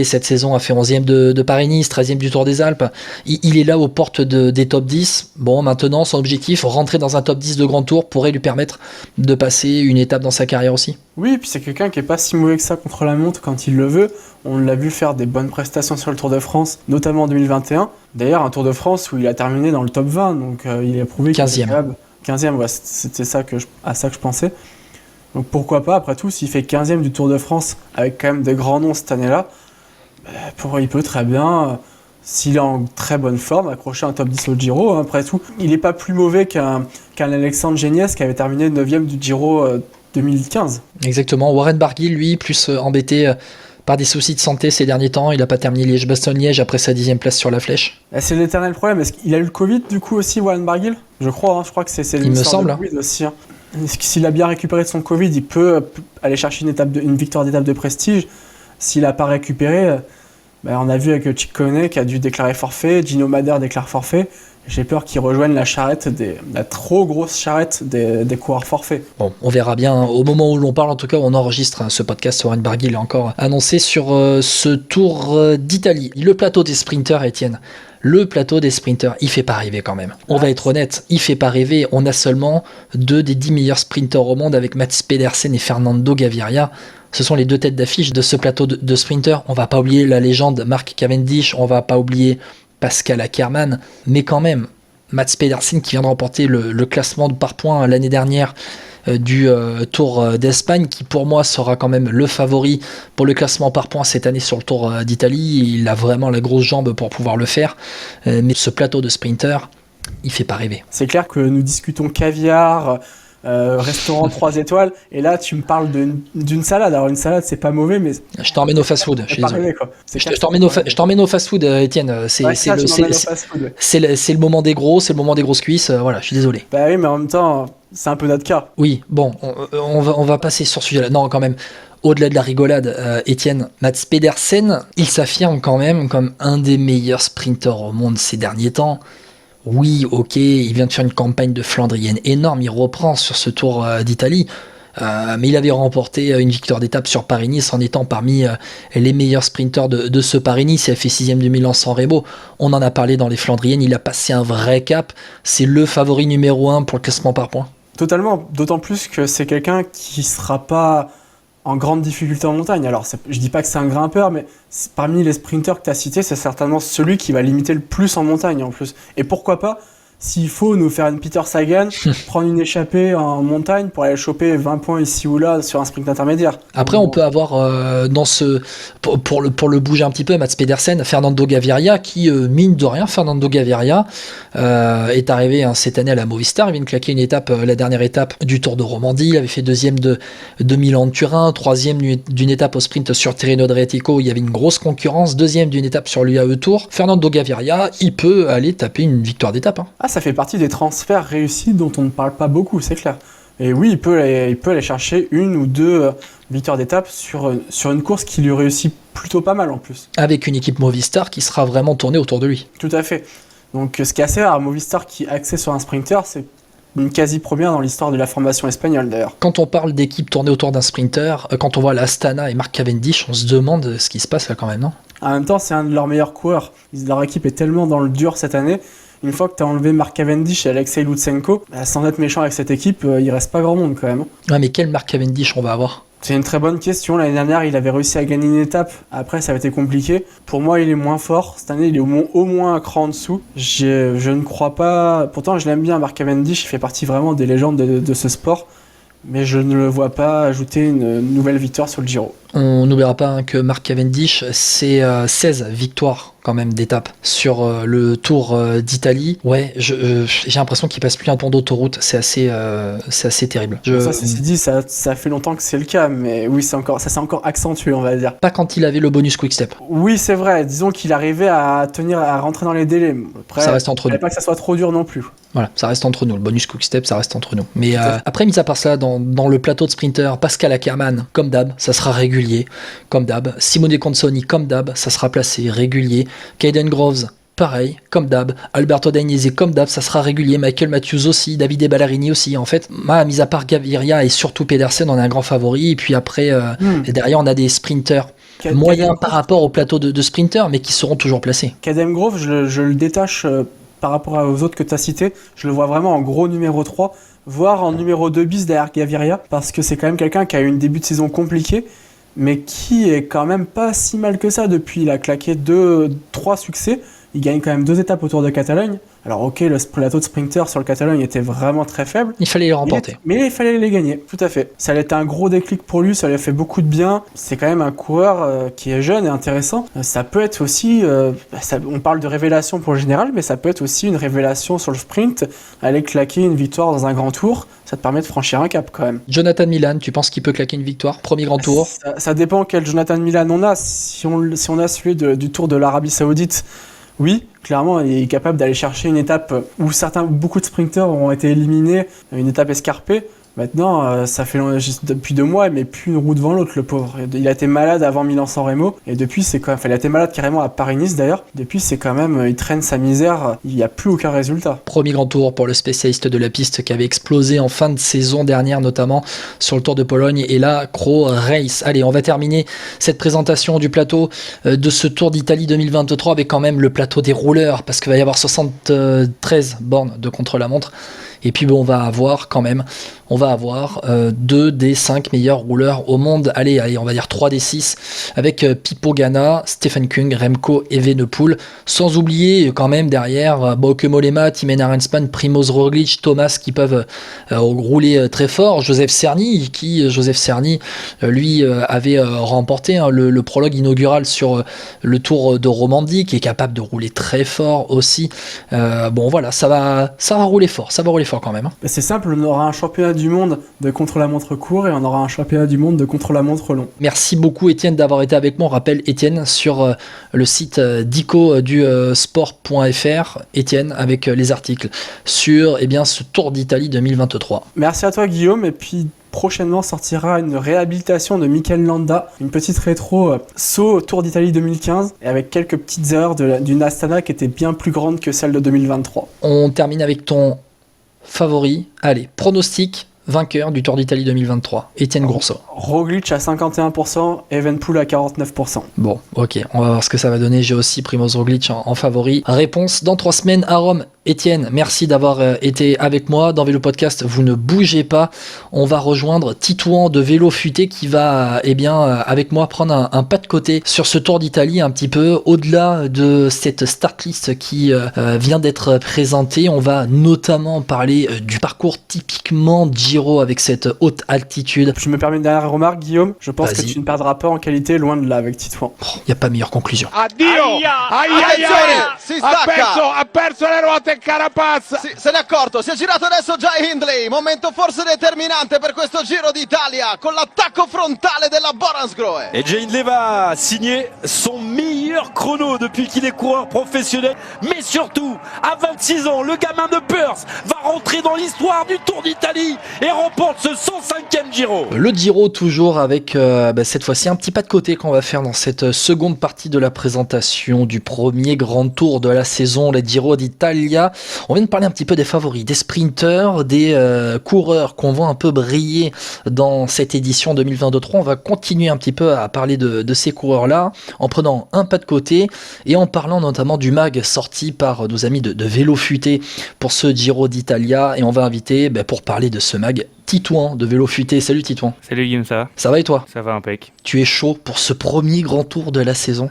cette saison a fait 11e de Paris-Nice, 13e du Tour des Alpes. Il est là aux portes des top 10. Bon, maintenant, son objectif, rentrer dans un top 10 de Grand Tour, pourrait lui permettre de passer une étape dans sa carrière aussi. Oui, et puis c'est quelqu'un qui est pas si mauvais que ça contre la montre quand il le veut. On l'a vu faire des bonnes prestations sur le Tour de France, notamment en 2021. D'ailleurs, un Tour de France où il a terminé dans le top 20, donc il a prouvé qu'il était capable. 15e, ouais, c'était à ça que je pensais. Donc pourquoi pas, après tout, s'il fait 15e du Tour de France avec quand même des grands noms cette année-là, il peut très bien, s'il est en très bonne forme, accrocher un top 10 au Giro. Après tout, il n'est pas plus mauvais qu'un Alexandre Géniès qui avait terminé 9e du Giro 2015. Exactement. Warren Barguil, lui, plus embêté par des soucis de santé ces derniers temps. Il n'a pas terminé Liège-Bastogne-Liège après sa 10e place sur la flèche. C'est l'éternel problème. Est-ce qu'il a eu le Covid du coup aussi, Warren Barguil ? Je crois que c'est il me semble. Covid aussi. S'il a bien récupéré de son Covid, il peut aller chercher une victoire d'étape de prestige. S'il n'a pas récupéré, on a vu avec Ciccone qui a dû déclarer forfait, Gino Madère déclare forfait. J'ai peur qu'il rejoigne la trop grosse charrette des coureurs forfaits. Bon, on verra bien. Au moment où l'on parle, en tout cas, on enregistre ce podcast. Warren Barguil est encore annoncé sur ce Tour d'Italie. Le plateau des sprinters, Étienne. Le plateau des sprinters, il fait pas rêver quand même. On va être honnête, il fait pas rêver. On a seulement 2 des 10 meilleurs sprinters au monde avec Mats Pedersen et Fernando Gaviria. Ce sont les 2 têtes d'affiche de ce plateau de sprinters. On va pas oublier la légende Mark Cavendish, on va pas oublier Pascal Ackermann, mais quand même, Mats Pedersen qui vient de remporter le classement par points l'année dernière du Tour d'Espagne, qui pour moi sera quand même le favori pour le classement par points cette année sur le Tour d'Italie. Il a vraiment la grosse jambe pour pouvoir le faire, mais ce plateau de sprinter, il fait pas rêver. C'est clair que nous discutons caviar, restaurant 3 étoiles, et là tu me parles d'une salade. Alors une salade c'est pas mauvais, mais je t'emmène au fast-food. Je t'emmène au fast-food, Étienne. C'est le moment des gros, c'est le moment des grosses cuisses. Voilà, je suis désolé. Bah oui, mais en même temps, c'est un peu notre cas. Oui, bon, on va passer sur ce sujet-là. Non, quand même. Au-delà de la rigolade, Étienne, Mats Pedersen, il s'affirme quand même comme un des meilleurs sprinters au monde ces derniers temps. Oui, ok, il vient de faire une campagne de Flandrienne énorme, il reprend sur ce Tour d'Italie, mais il avait remporté une victoire d'étape sur Paris-Nice en étant parmi les meilleurs sprinters de ce Paris-Nice. Il a fait 6e du Milan-San Remo, on en a parlé dans les Flandriennes, il a passé un vrai cap, c'est le favori numéro 1 pour le classement par points. Totalement, d'autant plus que c'est quelqu'un qui sera pas en grande difficulté en montagne. Alors, je dis pas que c'est un grimpeur, mais parmi les sprinters que tu as cités, c'est certainement celui qui va limiter le plus en montagne en plus. Et pourquoi pas, s'il faut nous faire une Peter Sagan, prendre une échappée en montagne pour aller choper 20 points ici ou là sur un sprint intermédiaire. Après, on peut avoir pour le bouger un petit peu, Mats Pedersen, Fernando Gaviria, qui, mine de rien, Fernando Gaviria est arrivé cette année à la Movistar. Il vient de claquer une étape, la dernière étape du Tour de Romandie. Il avait fait 2e de Milan-Turin, 3e d'une étape au sprint sur Tirreno Adriatico. Il y avait une grosse concurrence. 2e d'une étape sur l'UAE Tour. Fernando Gaviria, il peut aller taper une victoire d'étape. Ça fait partie des transferts réussis dont on ne parle pas beaucoup, c'est clair. Et oui, il peut aller chercher 1 ou 2 victoires d'étape sur une course qui lui réussit plutôt pas mal en plus. Avec une équipe Movistar qui sera vraiment tournée autour de lui. Tout à fait. Donc ce qui est assez rare, Movistar qui est axé sur un sprinter, c'est une quasi-première dans l'histoire de la formation espagnole d'ailleurs. Quand on parle d'équipe tournée autour d'un sprinter, quand on voit l'Astana et Mark Cavendish, on se demande ce qui se passe là quand même, non ? En même temps, c'est un de leurs meilleurs coureurs. Leur équipe est tellement dans le dur cette année. Une fois que tu as enlevé Mark Cavendish et Alexei Lutsenko, sans être méchant avec cette équipe, il reste pas grand monde quand même. Ouais, mais quel Mark Cavendish on va avoir ? C'est une très bonne question. L'année dernière, il avait réussi à gagner une étape. Après, ça avait été compliqué. Pour moi, il est moins fort. Cette année, il est au moins un cran en dessous. Je ne crois pas... Pourtant, je l'aime bien, Mark Cavendish. Il fait partie vraiment des légendes de ce sport. Mais je ne le vois pas ajouter une nouvelle victoire sur le Giro. On n'oubliera pas que Mark Cavendish, c'est 16 victoires quand même d'étape sur le Tour d'Italie. Ouais, j'ai l'impression qu'il passe plus un pont d'autoroute. C'est assez terrible. Ça, ceci dit, ça fait longtemps que c'est le cas, mais oui, ça s'est encore accentué, on va dire. Pas quand il avait le bonus Quick Step. Oui, c'est vrai. Disons qu'il arrivait à rentrer dans les délais. Après, ça reste entre nous. Il ne fallait pas que ça soit trop dur non plus. Voilà, ça reste entre nous. Le bonus Quick Step, ça reste entre nous. Mais après, mis à part ça, dans le plateau de sprinter, Pascal Ackermann, comme d'hab, ça sera régulier, comme d'hab. Simone Consoni, comme d'hab, ça sera placé régulier. Caden Groves, pareil, comme d'hab. Alberto Dainese, comme d'hab, ça sera régulier. Michael Matthews aussi, Davide Ballerini aussi. En fait, mis à part Gaviria et surtout Pedersen, on est un grand favori. Et puis après, et derrière, on a des sprinters moyens par rapport au plateau de sprinters, mais qui seront toujours placés. Cadem Grove, je le détache par rapport aux autres que tu as cités. Je le vois vraiment en gros numéro 3, voire en numéro 2 bis derrière Gaviria, parce que c'est quand même quelqu'un qui a eu un début de saison compliqué, mais qui est quand même pas si mal que ça depuis. Il a claqué 3 succès. Il gagne quand même 2 étapes autour de Catalogne. Alors ok, le plateau de sprinter sur le Catalogne était vraiment très faible. Il fallait les remporter. Mais il fallait les gagner, tout à fait. Ça a été un gros déclic pour lui, ça lui a fait beaucoup de bien. C'est quand même un coureur qui est jeune et intéressant. Ça peut être aussi, on parle de révélation pour le général, mais ça peut être aussi une révélation sur le sprint. Aller claquer une victoire dans un grand tour, ça te permet de franchir un cap quand même. Jonathan Milan, tu penses qu'il peut claquer une victoire? Premier grand tour? Ça dépend quel Jonathan Milan on a. Si on a celui du Tour de l'Arabie Saoudite, oui, clairement, il est capable d'aller chercher une étape où beaucoup de sprinteurs ont été éliminés, une étape escarpée. Maintenant, ça fait depuis 2 mois, il met plus une roue devant l'autre, le pauvre. Il a été malade avant Milan-San Remo, et depuis, il a été malade carrément à Paris-Nice d'ailleurs. Depuis, c'est quand même, il traîne sa misère, il n'y a plus aucun résultat. Premier grand tour pour le spécialiste de la piste qui avait explosé en fin de saison dernière, notamment sur le Tour de Pologne, et là, Cro Race. Allez, on va terminer cette présentation du plateau de ce Tour d'Italie 2023 avec quand même le plateau des rouleurs, parce qu'il va y avoir 73 bornes de contre-la-montre. Et puis on va avoir 2 des 5 meilleurs rouleurs au monde. Allez, on va dire 3 des 6 avec Pipo Ganna, Stefan Kung, Remco Evenepoel. Sans oublier quand même derrière Bauke Mollema, Thymen Arensman, Primoz Roglic, Thomas qui peuvent rouler très fort. Joseph Cerny, lui avait remporté le prologue inaugural sur le Tour de Romandie, qui est capable de rouler très fort aussi. Voilà, ça va rouler fort quand même. C'est simple, on aura un championnat du monde de contre-la-montre court et on aura un championnat du monde de contre-la-montre long. Merci beaucoup Étienne d'avoir été avec moi. On rappelle Étienne sur le site d'ICO du sport.fr, Étienne avec les articles sur ce Tour d'Italie 2023. Merci à toi Guillaume, et puis prochainement sortira une réhabilitation de Mikel Landa, une petite rétro saut Tour d'Italie 2015, et avec quelques petites erreurs d'une Astana qui était bien plus grande que celle de 2023. On termine avec ton favori. Allez, pronostic vainqueur du Tour d'Italie 2023, Étienne Grosso. Roglic à 51%, Evenepoel à 49%. Bon, ok, on va voir ce que ça va donner. J'ai aussi Primoz Roglic en favori. Réponse dans 3 semaines à Rome. Étienne, merci d'avoir été avec moi dans Vélo Podcast. Vous ne bougez pas. On va rejoindre Titouan de Vélo Futé qui va, avec moi, prendre un pas de côté sur ce Tour d'Italie un petit peu. Au-delà de cette start list qui vient d'être présentée, on va notamment parler du parcours typiquement Giro avec cette haute altitude. Je me permets une dernière remarque, Guillaume. Je pense que tu ne perdras pas en qualité, loin de là, avec Titouan. Il n'y a pas meilleure conclusion. Addio! Ha perso le ruote Carapaz! Sì, se n'è accorto, si è girato adesso già Hindley, momento forse determinante per questo Giro d'Italia con l'attacco frontale della Bora-Hansgrohe. Et Jay Hindley va signer son meilleur chrono depuis qu'il est coureur professionnel, mais surtout à 26 ans, le gamin de Perth va rentrer dans l'histoire du Tour d'Italie et remporte ce 105e Giro. Le Giro toujours avec cette fois-ci un petit pas de côté qu'on va faire dans cette seconde partie de la présentation du premier grand tour de la saison, le Giro d'Italia. On vient de parler un petit peu des favoris, des sprinteurs, des coureurs qu'on voit un peu briller dans cette édition 2023. On va continuer un petit peu à parler de ces coureurs-là en prenant un pas de côté et en parlant notamment du mag sorti par nos amis de Vélo Futé pour ce Giro d'Italia. Et on va inviter, pour parler de ce mag, Titouan de Vélo Futé. Salut Titouan. Salut Guillaume, ça va? Ça va et toi? Ça va impec. Tu es chaud pour ce premier grand tour de la saison?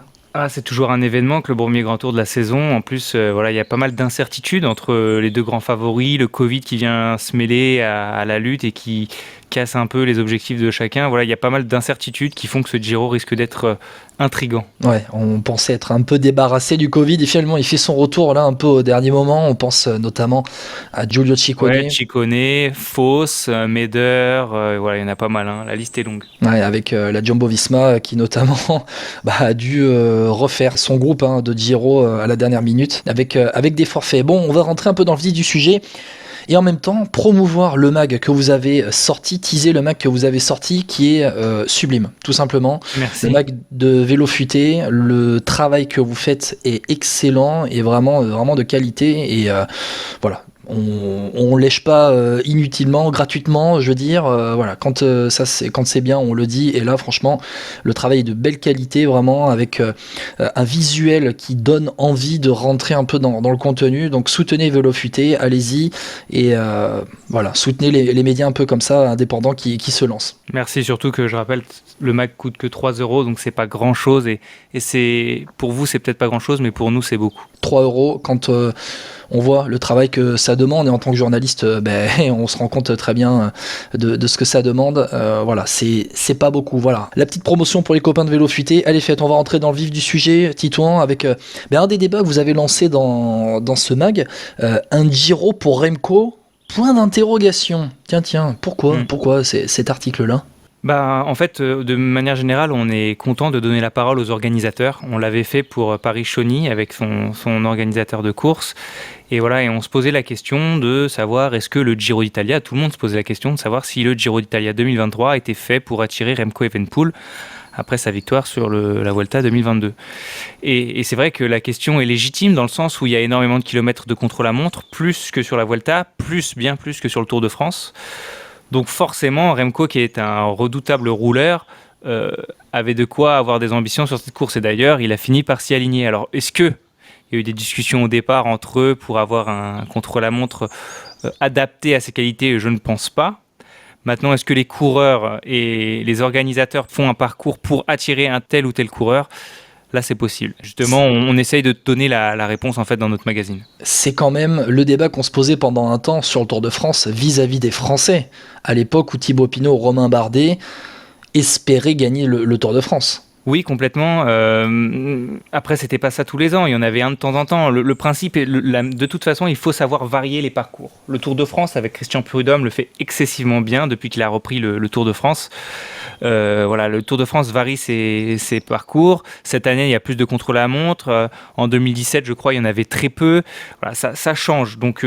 C'est toujours un événement que le premier grand tour de la saison. En plus, il y a pas mal d'incertitudes entre les deux grands favoris, le Covid qui vient se mêler à la lutte et qui casse un peu les objectifs de chacun. Il y a pas mal d'incertitudes qui font que ce Giro risque d'être intriguant. Ouais, on pensait être un peu débarrassé du Covid et finalement il fait son retour là un peu au dernier moment. On pense notamment à Giulio Ciccone. Ouais, Ciccone, Foss, Meder, il y en a pas mal, hein. La liste est longue. Ouais, avec la Jumbo-Visma qui notamment a dû refaire son groupe de Giro à la dernière minute avec des forfaits. Bon, on va rentrer un peu dans le vif du sujet. et en même temps promouvoir le mag que vous avez sorti, teaser le mag que vous avez sorti qui est sublime, tout simplement. Merci. Le mag de Vélo Futé, le travail que vous faites est excellent et vraiment de qualité et voilà. On lèche pas inutilement, gratuitement, je veux dire. Voilà, quand c'est bien, on le dit. Et là, franchement, le travail est de belle qualité, vraiment, avec un visuel qui donne envie de rentrer un peu dans le contenu. Donc, soutenez Vélo Futé, allez-y et voilà, soutenez les médias un peu comme ça, indépendants qui se lancent. Merci, surtout que je rappelle, le mag coûte que 3 €, donc c'est pas grand chose et c'est pour vous c'est peut-être pas grand chose, mais pour nous c'est beaucoup. 3 € quand on voit le travail que ça demande et en tant que journaliste, on se rend compte très bien de ce que ça demande. Voilà, c'est pas beaucoup. Voilà, la petite promotion pour les copains de Vélo Futé, elle est faite. On va rentrer dans le vif du sujet, Titouan, avec un des débats que vous avez lancé dans ce mag, un Giro pour Remco. Point d'interrogation. Tiens, pourquoi cet article-là ? En fait, de manière générale, on est content de donner la parole aux organisateurs. On l'avait fait pour Paris-Chauny avec son organisateur de course. Et voilà, et on se posait la question de savoir est-ce que le Giro d'Italia, tout le monde se posait la question de savoir si le Giro d'Italia 2023 était fait pour attirer Remco Evenepoel après sa victoire sur la Vuelta 2022. Et c'est vrai que la question est légitime dans le sens où il y a énormément de kilomètres de contre-la-montre, plus que sur la Vuelta, bien plus que sur le Tour de France. Donc forcément, Remco, qui est un redoutable rouleur, avait de quoi avoir des ambitions sur cette course. Et d'ailleurs, il a fini par s'y aligner. Alors, est-ce qu'il y a eu des discussions au départ entre eux pour avoir un contre-la-montre adapté à ses qualités ? Je ne pense pas. Maintenant, est-ce que les coureurs et les organisateurs font un parcours pour attirer un tel ou tel coureur ? Là, c'est possible. Justement, on essaye de donner la réponse en fait dans notre magazine. C'est quand même le débat qu'on se posait pendant un temps sur le Tour de France vis-à-vis des Français, à l'époque où Thibaut Pinot, Romain Bardet espéraient gagner le Tour de France. Oui, complètement. Après, c'était pas ça tous les ans. Il y en avait un de temps en temps. Le principe est, de toute façon, il faut savoir varier les parcours. Le Tour de France, avec Christian Prudhomme, le fait excessivement bien depuis qu'il a repris le Tour de France. Voilà, le Tour de France varie ses parcours. Cette année, il y a plus de contre-la-montre. En 2017, je crois, il y en avait très peu. Voilà, ça change. Donc,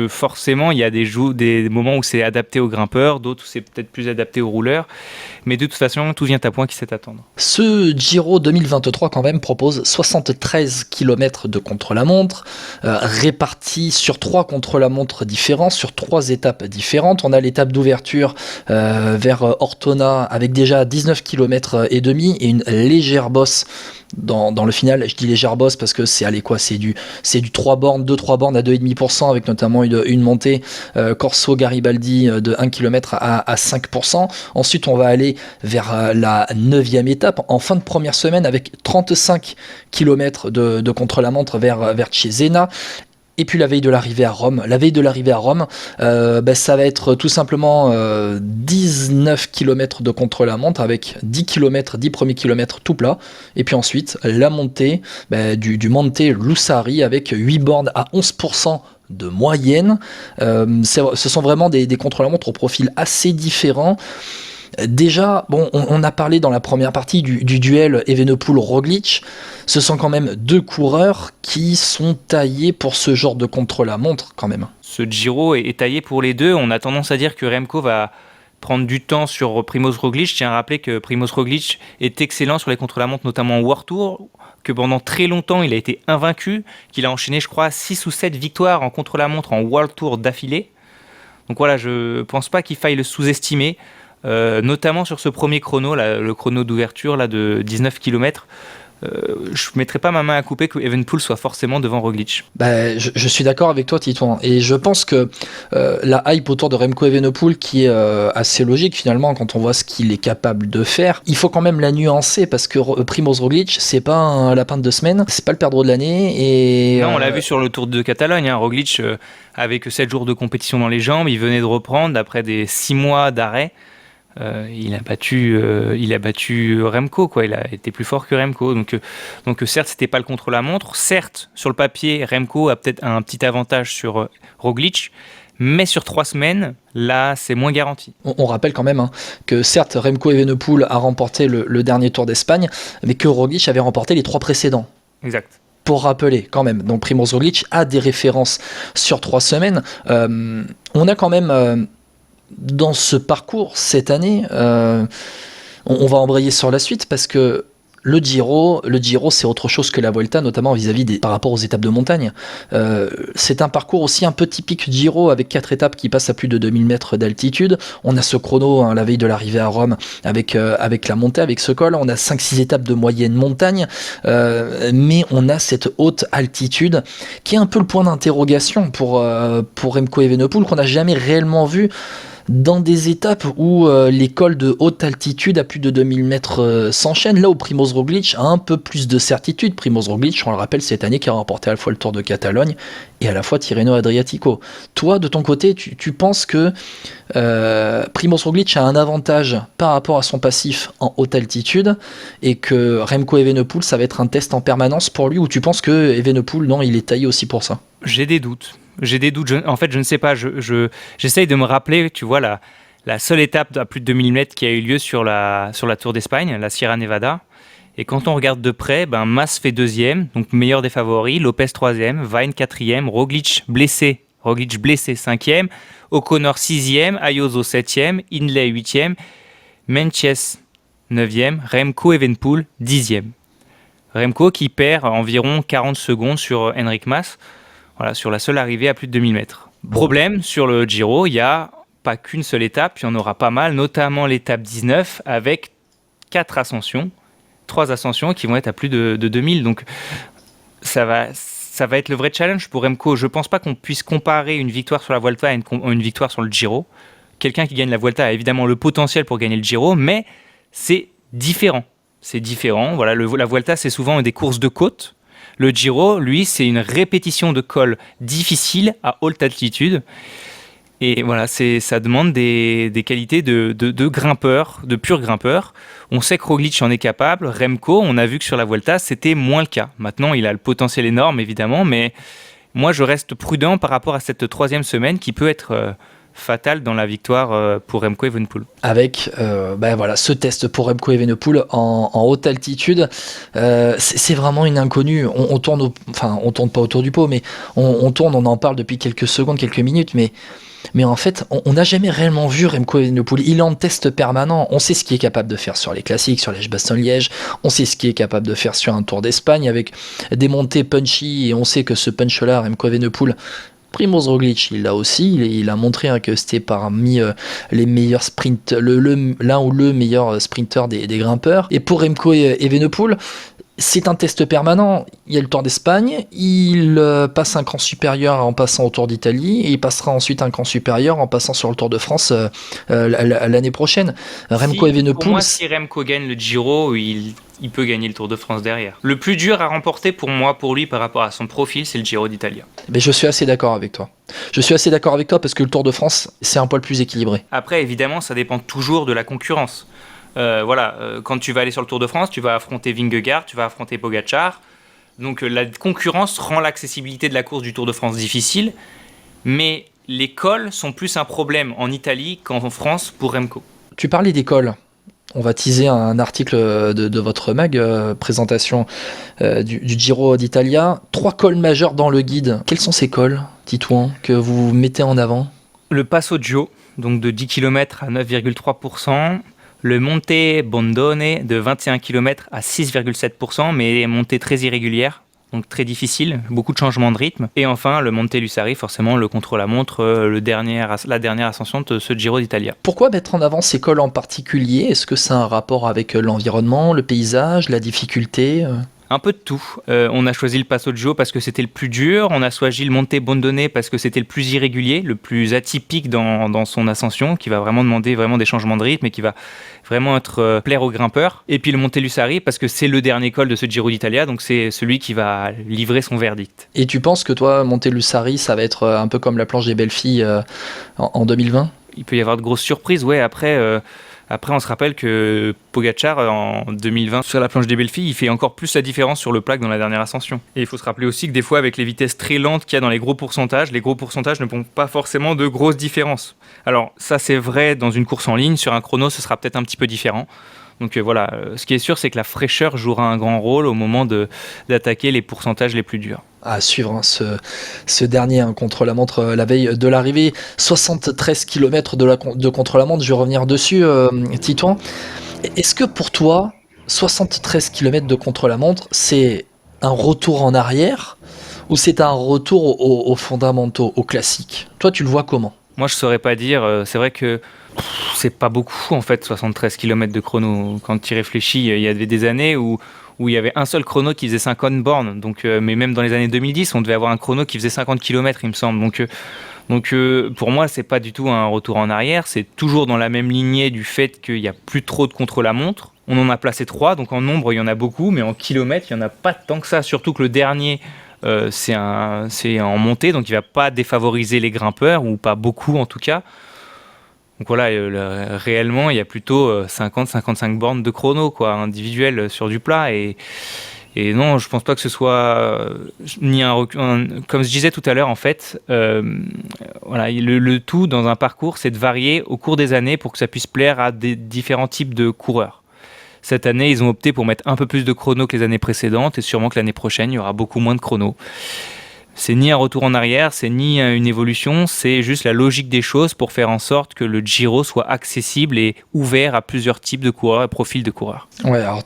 forcément, il y a des moments où c'est adapté aux grimpeurs, d'autres où c'est peut-être plus adapté aux rouleurs. Mais de toute façon, tout vient à point qui sait attendre. Ce Giro 2023 quand même propose 73 km de contre-la-montre, répartis sur 3 contre-la-montre différents, sur 3 étapes différentes. On a l'étape d'ouverture vers Ortona avec déjà 19 km et demi et une légère bosse dans le final. Je dis légère bosse parce que c'est du 3 bornes, 2-3 bornes à 2,5% avec notamment une montée Corso Garibaldi de 1 km à 5%. Ensuite, on va aller vers la 9e étape en fin de première semaine avec 35 km de contre-la-montre vers Cesena. Et puis la veille de l'arrivée à Rome, ça va être tout simplement 19 km de contre-la-montre avec 10 premiers kilomètres tout plat. Et puis ensuite la montée du Monte Lussari avec 8 bornes à 11% de moyenne. Ce sont vraiment des contre-la-montre au profil assez différent. Déjà, on a parlé dans la première partie du duel Evenepoel-Roglic. Ce sont quand même 2 coureurs qui sont taillés pour ce genre de contre-la-montre quand même. Ce Giro est taillé pour les deux. On a tendance à dire que Remco va prendre du temps sur Primož Roglic. Je tiens à rappeler que Primož Roglic est excellent sur les contre-la-montre, notamment en World Tour, que pendant très longtemps il a été invaincu, qu'il a enchaîné je crois 6 ou 7 victoires en contre-la-montre en World Tour d'affilée. Donc voilà, je pense pas qu'il faille le sous-estimer. Notamment sur ce premier chrono, le chrono d'ouverture de 19 km. Je ne mettrai pas ma main à couper que Evenepoel soit forcément devant Roglic. Je suis d'accord avec toi, Titouan. Et je pense que la hype autour de Remco Evenepoel, qui est assez logique finalement quand on voit ce qu'il est capable de faire, il faut quand même la nuancer parce que Primož Roglic, c'est pas un lapin de 2 semaines, c'est pas le perdreau de l'année. Non, on l'a vu sur le Tour de Catalogne. Roglic avait que 7 jours de compétition dans les jambes, il venait de reprendre après des 6 mois d'arrêt. Il a battu Remco, quoi. Il a été plus fort que Remco. Donc certes, c'était pas le contre-la-montre. Certes, sur le papier, Remco a peut-être un petit avantage sur Roglic. Mais sur 3 semaines, là, c'est moins garanti. On rappelle quand même que certes, Remco Evenepoel a remporté le dernier Tour d'Espagne, mais que Roglic avait remporté les 3 précédents. Exact. pour rappeler quand même, donc Primož Roglič a des références sur 3 semaines. On a quand même dans ce parcours cette année, on va embrayer sur la suite parce que le Giro, c'est autre chose que la Vuelta, notamment par rapport aux étapes de montagne. C'est un parcours aussi un peu typique Giro, avec 4 étapes qui passent à plus de 2000 mètres d'altitude. On a ce chrono, la veille de l'arrivée à Rome, avec la montée, avec ce col. On a 5-6 étapes de moyenne montagne, mais on a cette haute altitude, qui est un peu le point d'interrogation pour Remco Evenepoel, qu'on n'a jamais réellement vu dans des étapes où les cols de haute altitude à plus de 2000 mètres s'enchaînent, là où Primož Roglič a un peu plus de certitude. Primož Roglič, on le rappelle, cette année, qui a remporté à la fois le Tour de Catalogne et à la fois Tirreno Adriatico. Toi, de ton côté, tu penses que Primož Roglič a un avantage par rapport à son passif en haute altitude et que Remco Evenepoel, ça va être un test en permanence pour lui, ou tu penses que Evenepoel, non, il est taillé aussi pour ça? J'ai des doutes. En fait, je ne sais pas. J'essaye de me rappeler, tu vois, la seule étape à plus de 2000 mètres qui a eu lieu sur la Tour d'Espagne, la Sierra Nevada. Et quand on regarde de près, Mas fait 2e, donc meilleur des favoris, Lopez 3e, Vine 4e, Roglič blessé 5e, O'Connor 6e, Ayuso 7e, Hindley 8e, Meintjes 9e, Remco Evenepoel 10e. Remco qui perd environ 40 secondes sur Enric Mas. Voilà, sur la seule arrivée à plus de 2000 mètres. Problème, sur le Giro, il n'y a pas qu'une seule étape, il y en aura pas mal, notamment l'étape 19 avec 3 ascensions qui vont être à plus de 2000. Donc ça va être le vrai challenge pour Remco. Je ne pense pas qu'on puisse comparer une victoire sur la Vuelta à une victoire sur le Giro. Quelqu'un qui gagne la Vuelta a évidemment le potentiel pour gagner le Giro, mais c'est différent. Voilà, la Vuelta, c'est souvent des courses de côte. Le Giro, lui, c'est une répétition de cols difficiles à haute altitude. Et voilà, ça demande des qualités de grimpeur, de pur grimpeur. On sait que Roglič en est capable. Remco, on a vu que sur la Vuelta, c'était moins le cas. Maintenant, il a le potentiel énorme, évidemment, mais moi, je reste prudent par rapport à cette 3e semaine qui peut être fatale dans la victoire pour Remco Evenepoel. Avec ce test pour Remco Evenepoel en haute altitude, c'est vraiment une inconnue. On tourne pas autour du pot, mais on tourne, on en parle depuis quelques secondes, quelques minutes, mais en fait, on n'a jamais réellement vu Remco Evenepoel. Il est en test permanent. On sait ce qu'il est capable de faire sur les classiques, sur Liège-Bastogne-Liège. On sait ce qu'il est capable de faire sur un Tour d'Espagne avec des montées punchy, et on sait que ce punch-là, Remco Evenepoel, Primož Roglič, il l'a aussi, il a montré que c'était parmi les meilleurs sprinters, l'un ou le meilleur sprinter des grimpeurs. Et pour Remco Evenepoel, c'est un test permanent. Il y a le Tour d'Espagne, il passe un cran supérieur en passant au Tour d'Italie, et il passera ensuite un cran supérieur en passant sur le Tour de France l'année prochaine. Remco Evenepoel. Pour moi, si Remco gagne le Giro, il peut gagner le Tour de France derrière. Le plus dur à remporter pour lui par rapport à son profil, c'est le Giro d'Italia. Mais je suis assez d'accord avec toi. Parce que le Tour de France, c'est un poil plus équilibré. Après, évidemment, ça dépend toujours de la concurrence. Quand tu vas aller sur le Tour de France, tu vas affronter Vingegaard, tu vas affronter Pogačar. Donc la concurrence rend l'accessibilité de la course du Tour de France difficile, mais les cols sont plus un problème en Italie qu'en France pour Remco. Tu parlais des cols. On va teaser un article de votre mag, présentation du Giro d'Italia. 3 cols majeurs dans le guide. Quels sont ces cols, Titouan, que vous mettez en avant? Le Passaggio, donc de 10 km à 9,3%. Le Monte Bondone de 21 km à 6,7%, mais montée très irrégulière, donc très difficile, beaucoup de changements de rythme. Et enfin, le Monte Lussari, forcément, le contre-la-montre, la dernière ascension de ce Giro d'Italia. Pourquoi mettre en avant ces cols en particulier? Est-ce que ça a un rapport avec l'environnement, le paysage, la difficulté? Un peu de tout. On a choisi le Passaggio parce que c'était le plus dur. On a choisi le Monte Bondone parce que c'était le plus irrégulier, le plus atypique dans son ascension, qui va vraiment demander des changements de rythme et qui va vraiment plaire aux grimpeurs. Et puis le Monte Lussari parce que c'est le dernier col de ce Giro d'Italia, donc c'est celui qui va livrer son verdict. Et tu penses que toi, Monte Lussari, ça va être un peu comme la planche des belles filles en 2020? Il peut y avoir de grosses surprises, ouais. Après, on se rappelle que Pogačar, en 2020, sur la planche des belles filles, il fait encore plus la différence sur le plaque dans la dernière ascension. Et il faut se rappeler aussi que des fois, avec les vitesses très lentes qu'il y a dans les gros pourcentages ne font pas forcément de grosses différences. Alors ça, c'est vrai dans une course en ligne. Sur un chrono, ce sera peut-être un petit peu différent. Donc voilà, ce qui est sûr, c'est que la fraîcheur jouera un grand rôle au moment d'attaquer les pourcentages les plus durs. À suivre ce dernier contre-la-montre la veille de l'arrivée. 73 km de contre-la-montre, je vais revenir dessus, Titouan. Est-ce que pour toi, 73 km de contre-la-montre, c'est un retour en arrière ou c'est un retour aux fondamentaux, aux classiques? Toi, tu le vois comment? Moi, je saurais pas dire. C'est vrai que c'est pas beaucoup, en fait, 73 km de chrono. Quand tu y réfléchis, il y avait des années où il y avait un seul chrono qui faisait 50 bornes. Donc, mais même dans les années 2010, on devait avoir un chrono qui faisait 50 km, il me semble. Donc pour moi, c'est pas du tout un retour en arrière. C'est toujours dans la même lignée du fait qu'il n'y a plus trop de contre-la-montre. On en a placé 3, donc en nombre, il y en a beaucoup, mais en kilomètres, il n'y en a pas tant que ça. Surtout que le dernier, c'est en montée, donc il ne va pas défavoriser les grimpeurs, ou pas beaucoup en tout cas. Donc voilà, réellement, il y a plutôt 50-55 bornes de chrono, quoi, individuelles sur du plat. Et non, je pense pas que ce soit ni comme je disais tout à l'heure, en fait, voilà, le tout dans un parcours, c'est de varier au cours des années pour que ça puisse plaire à des différents types de coureurs. Cette année, ils ont opté pour mettre un peu plus de chrono que les années précédentes, et sûrement que l'année prochaine, il y aura beaucoup moins de chrono. C'est ni un retour en arrière, c'est ni une évolution, c'est juste la logique des choses pour faire en sorte que le Giro soit accessible et ouvert à plusieurs types de coureurs et profils de coureurs. Ouais, alors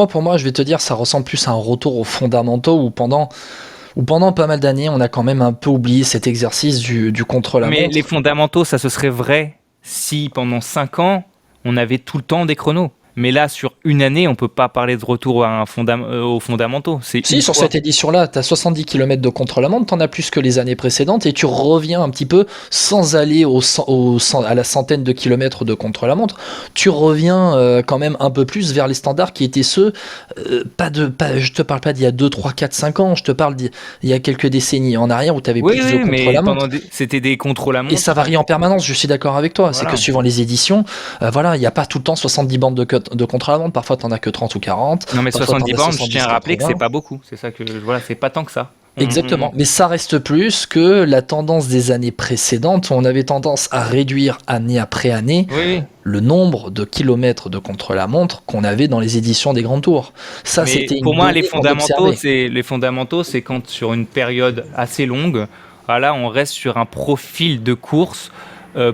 pour moi, je vais te dire, ça ressemble plus à un retour aux fondamentaux où pendant pas mal d'années, on a quand même un peu oublié cet exercice du contre-la-montre. Mais les fondamentaux, ça ce serait vrai si pendant 5 ans, on avait tout le temps des chronos. Mais là, sur une année, on ne peut pas parler de retour aux fondamentaux. Si, sur cette édition-là, tu as 70 km de contre-la-montre, tu en as plus que les années précédentes, et tu reviens un petit peu, sans aller à la centaine de kilomètres de contre-la-montre, tu reviens quand même un peu plus vers les standards qui étaient ceux, je te parle pas d'il y a 2, 3, 4, 5 ans, je te parle d'il y a quelques décennies en arrière où tu avais plus de contre-la-montre. C'était des contre-la-montre. Et ça varie en permanence, je suis d'accord avec toi. Voilà. C'est que suivant les éditions, il n'y a pas tout le temps 70 bandes de contre-la-montre, parfois t'en as que 30 ou 40. Non mais 70 bandes, je tiens à rappeler que c'est pas beaucoup, c'est ça que c'est pas tant que ça. Exactement, mais ça reste plus que la tendance des années précédentes où on avait tendance à réduire année après année le nombre de kilomètres de contre-la-montre qu'on avait dans les éditions des Grands Tours. Ça, mais c'était pour moi les fondamentaux, c'est quand sur une période assez longue, là on reste sur un profil de course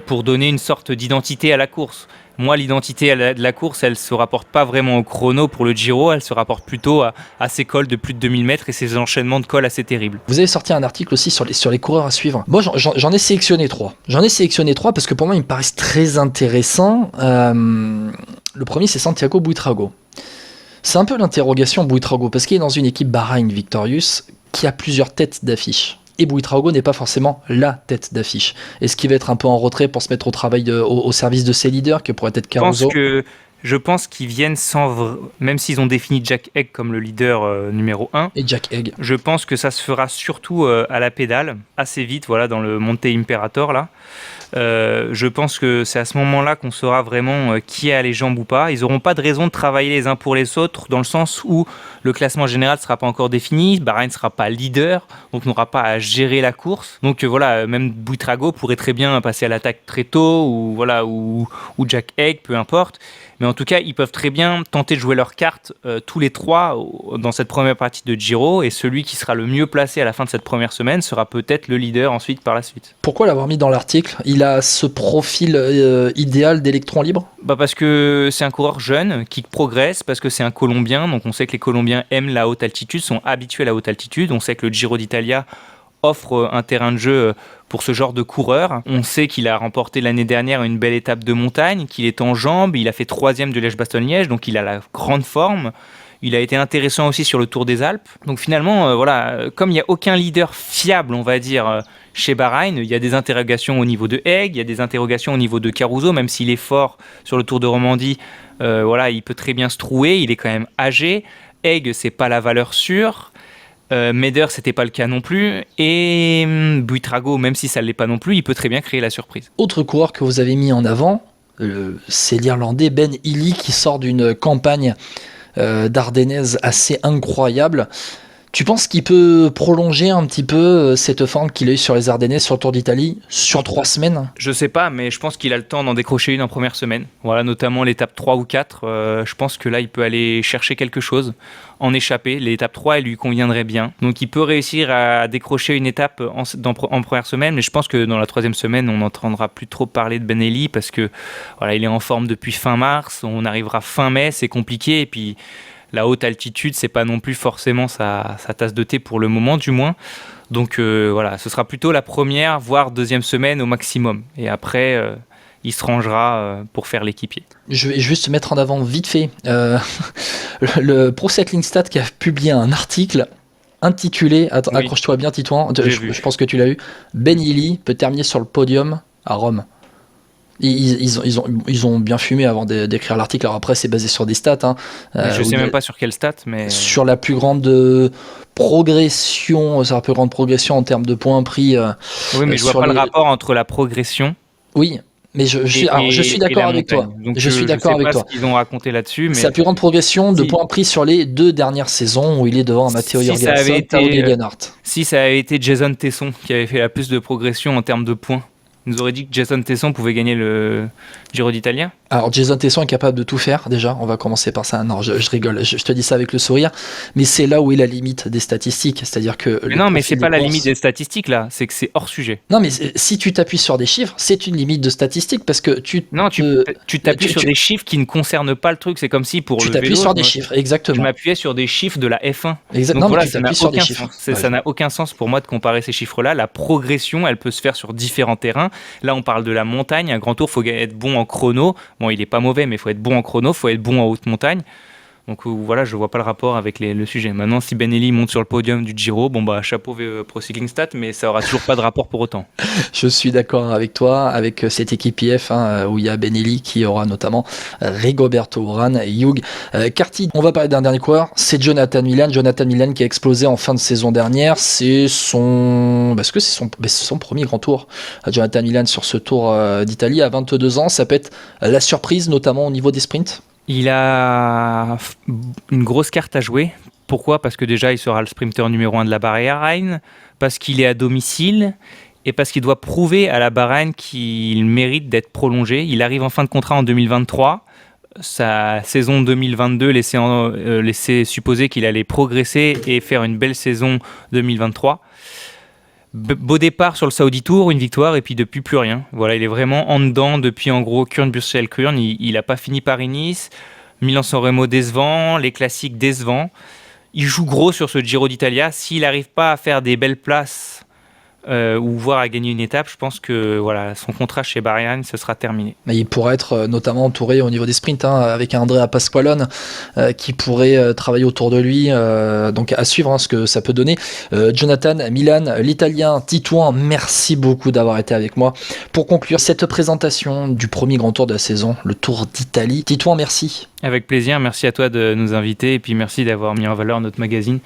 pour donner une sorte d'identité à la course. Moi, l'identité de la course, elle ne se rapporte pas vraiment au chrono pour le Giro, elle se rapporte plutôt à ces cols de plus de 2000 mètres et ces enchaînements de cols assez terribles. Vous avez sorti un article aussi sur les coureurs à suivre. Moi, j'en ai sélectionné 3. J'en ai sélectionné 3 parce que pour moi, ils me paraissent très intéressants. Le premier, c'est Santiago Buitrago. C'est un peu l'interrogation Buitrago parce qu'il est dans une équipe Bahreïn Victorious qui a plusieurs têtes d'affiche. Et Buitrago n'est pas forcément la tête d'affiche. Est-ce qu'il va être un peu en retrait pour se mettre au travail au service de ses leaders, que pourrait être Caruso? Je pense qu'ils viennent même s'ils ont défini Jack Egg comme le leader numéro 1. Et Jack Egg. Je pense que ça se fera surtout à la pédale, assez vite, voilà, dans le Monte Imperator là. Je pense que c'est à ce moment-là qu'on saura vraiment qui a les jambes ou pas. Ils n'auront pas de raison de travailler les uns pour les autres, dans le sens où le classement général ne sera pas encore défini, Bahreïn ne sera pas leader, donc n'aura pas à gérer la course. Donc voilà, même Buitrago pourrait très bien passer à l'attaque très tôt, ou Jack Egg, peu importe. Mais en tout cas, ils peuvent très bien tenter de jouer leurs cartes tous les 3 dans cette première partie de Giro, et celui qui sera le mieux placé à la fin de cette première semaine sera peut-être le leader ensuite par la suite. Pourquoi l'avoir mis dans l'article ? Il a ce profil idéal d'électron libre ? Parce que c'est un coureur jeune qui progresse, parce que c'est un Colombien, donc on sait que les Colombiens aiment la haute altitude, sont habitués à la haute altitude, on sait que le Giro d'Italia offre un terrain de jeu pour ce genre de coureur. On sait qu'il a remporté l'année dernière une belle étape de montagne, qu'il est en jambes, il a fait 3e de Liège-Bastogne-Liège, donc il a la grande forme. Il a été intéressant aussi sur le Tour des Alpes. Donc finalement, comme il n'y a aucun leader fiable, on va dire, chez Bahreïn, il y a des interrogations au niveau de Egg, il y a des interrogations au niveau de Caruso, même s'il est fort sur le Tour de Romandie, il peut très bien se trouer, il est quand même âgé. Egg, c'est pas la valeur sûre. Meder, c'était pas le cas non plus, et Buitrago, même si ça l'est pas non plus, il peut très bien créer la surprise. Autre coureur que vous avez mis en avant, c'est l'Irlandais Ben Illy qui sort d'une campagne d'Ardennaise assez incroyable. Tu penses qu'il peut prolonger un petit peu cette forme qu'il a eue sur les Ardennes, sur le Tour d'Italie, sur 3 semaines? Je sais pas, mais je pense qu'il a le temps d'en décrocher une en première semaine. Voilà, notamment l'étape 3 ou 4. Je pense que là, il peut aller chercher quelque chose, en échapper. L'étape 3, elle lui conviendrait bien. Donc, il peut réussir à décrocher une étape en première semaine, mais je pense que dans la 3e semaine, on n'entendra plus trop parler de Benelli parce que voilà, il est en forme depuis fin mars. On arrivera fin mai, c'est compliqué. Et puis, la haute altitude, c'est pas non plus forcément sa tasse de thé pour le moment, du moins. Donc voilà, ce sera plutôt la première, voire 2e semaine au maximum. Et après, il se rangera pour faire l'équipier. Je vais juste mettre en avant vite fait le Pro Cycling Stat qui a publié un article intitulé, Oui. accroche-toi bien Titouan, J'ai vu. je pense que tu l'as eu, Benelli peut terminer sur le podium à Rome. Ils ont bien fumé avant d'écrire l'article. Alors après, c'est basé sur des stats. Je sais même pas sur quelle stat, mais... Sur la plus grande progression, c'est la plus grande progression en termes de points pris. Oui, mais je vois pas le rapport entre la progression. Oui, mais je suis d'accord avec toi. Donc, je suis d'accord avec toi. Je sais pas ce qu'ils ont raconté là-dessus, mais... C'est la plus grande progression de points pris sur les 2 dernières saisons où il est devant Matteo Jorgensen et Tao Gegenhardt. Si ça avait été Jason Tesson qui avait fait la plus de progression en termes de points, il nous aurait dit que Jason Tesson pouvait gagner le Giro d'Italia. Alors Jason Tesson est capable de tout faire déjà, on va commencer par ça. Non, je rigole, je te dis ça avec le sourire, mais c'est là où est la limite des statistiques, c'est-à-dire que... Mais c'est pas la limite des statistiques là, c'est que c'est hors sujet. Non, mais si tu t'appuies sur des chiffres, c'est une limite de statistiques parce que tu t'appuies sur des chiffres qui ne concernent pas le truc, c'est comme si pour le vélo... Tu t'appuies sur des chiffres, exactement. Je m'appuyais sur des chiffres de la F1. Exactement. Donc voilà, ça n'a aucun sens. Ça n'a aucun sens pour moi de comparer ces chiffres-là. La progression, elle peut se faire sur différents terrains. Là, on parle de la montagne. Un grand tour, il faut être bon en chrono. Bon, il est pas mauvais, mais il faut être bon en chrono, il faut être bon en haute montagne. Donc voilà, je vois pas le rapport avec le sujet. Maintenant, si Benelli monte sur le podium du Giro, bon bah chapeau Pro Cycling Stat, mais ça aura toujours pas de rapport pour autant. Je suis d'accord avec toi, avec cette équipe IF où il y a Benelli qui aura notamment Rigoberto Urán et Hugh Carty. On va parler d'un dernier coureur, c'est Jonathan Milan. Jonathan Milan qui a explosé en fin de saison dernière. C'est son premier grand tour. Jonathan Milan sur ce Tour d'Italie à 22 ans. Ça peut être la surprise, notamment au niveau des sprints. Il a une grosse carte à jouer. Pourquoi ? Parce que déjà, il sera le sprinter numéro 1 de la Bahreïn, parce qu'il est à domicile et parce qu'il doit prouver à la Bahreïn qu'il mérite d'être prolongé. Il arrive en fin de contrat en 2023. Sa saison 2022 laissait supposer qu'il allait progresser et faire une belle saison 2023. Beau départ sur le Saudi Tour, une victoire et puis depuis plus rien. Voilà, il est vraiment en dedans depuis en gros Kuurne-Buurtzeel-Kuurne. Il n'a pas fini Paris-Nice, Milan-San Remo décevant, les classiques décevants. Il joue gros sur ce Giro d'Italia. S'il n'arrive pas à faire des belles places ou voire à gagner une étape, je pense que voilà, son contrat chez Bahreïn, ce sera terminé. Mais il pourrait être notamment entouré au niveau des sprints avec un Andrea Pasqualone qui pourrait travailler autour de lui. Donc à suivre ce que ça peut donner. Jonathan Milan, l'Italien Titouan, merci beaucoup d'avoir été avec moi pour conclure cette présentation du premier grand tour de la saison, le Tour d'Italie. Titouan, merci. Avec plaisir, merci à toi de nous inviter et puis merci d'avoir mis en valeur notre magazine,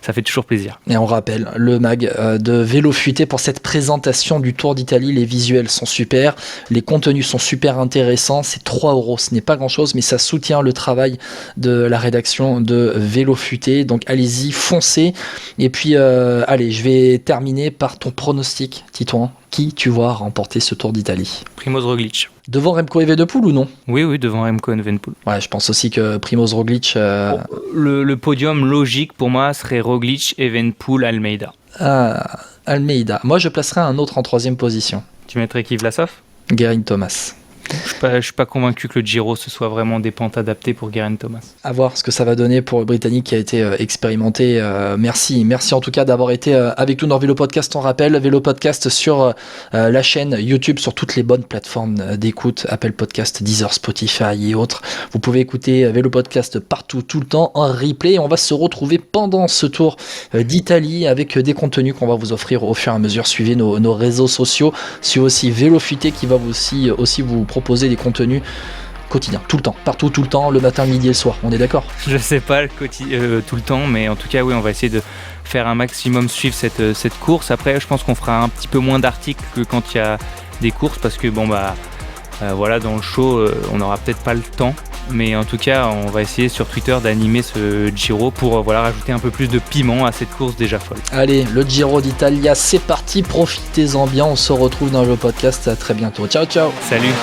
ça fait toujours plaisir. Et on rappelle le mag de Vélo Futé pour cette présentation du Tour d'Italie. Les visuels sont super, les contenus sont super intéressants, c'est 3 €, ce n'est pas grand chose mais ça soutient le travail de la rédaction de Vélo Futé, donc allez-y, foncez. Et puis allez, je vais terminer par ton pronostic, Titouan. Qui tu vois remporter ce Tour d'Italie ? Primož Roglič. Devant Remco Evenepoel ou non ? Oui, devant Remco Evenepoel. Ouais, je pense aussi que Primož Roglič... Le podium logique pour moi serait Roglič, Evenepoel, Almeida. Ah, Almeida. Moi, je placerais un autre en 3e position. Tu mettrais qui, Vlasov ? Geraint Thomas. Je suis pas convaincu que le Giro ce soit vraiment des pentes adaptées pour Geraint Thomas. À voir ce que ça va donner pour le Britannique qui a été expérimenté. Merci en tout cas d'avoir été avec nous dans Vélo Podcast. On rappelle, Vélo Podcast sur la chaîne YouTube, sur toutes les bonnes plateformes d'écoute, Apple Podcast, Deezer, Spotify et autres. Vous pouvez écouter Vélo Podcast partout, tout le temps, en replay. On va se retrouver pendant ce Tour d'Italie avec des contenus qu'on va vous offrir au fur et à mesure. Suivez nos réseaux sociaux. Suivez aussi Vélo Futé qui va aussi vous proposer des contenus quotidiens, tout le temps, partout, tout le temps, le matin, le midi et le soir. On est d'accord ? Je sais pas tout le temps, mais en tout cas, oui, on va essayer de faire un maximum suivre cette course. Après, je pense qu'on fera un petit peu moins d'articles que quand il y a des courses, parce que voilà, dans le show, on n'aura peut-être pas le temps. Mais en tout cas, on va essayer sur Twitter d'animer ce Giro pour rajouter un peu plus de piment à cette course déjà folle. Allez, le Giro d'Italia, c'est parti, profitez-en bien, on se retrouve dans le podcast, à très bientôt. Ciao ciao. Salut.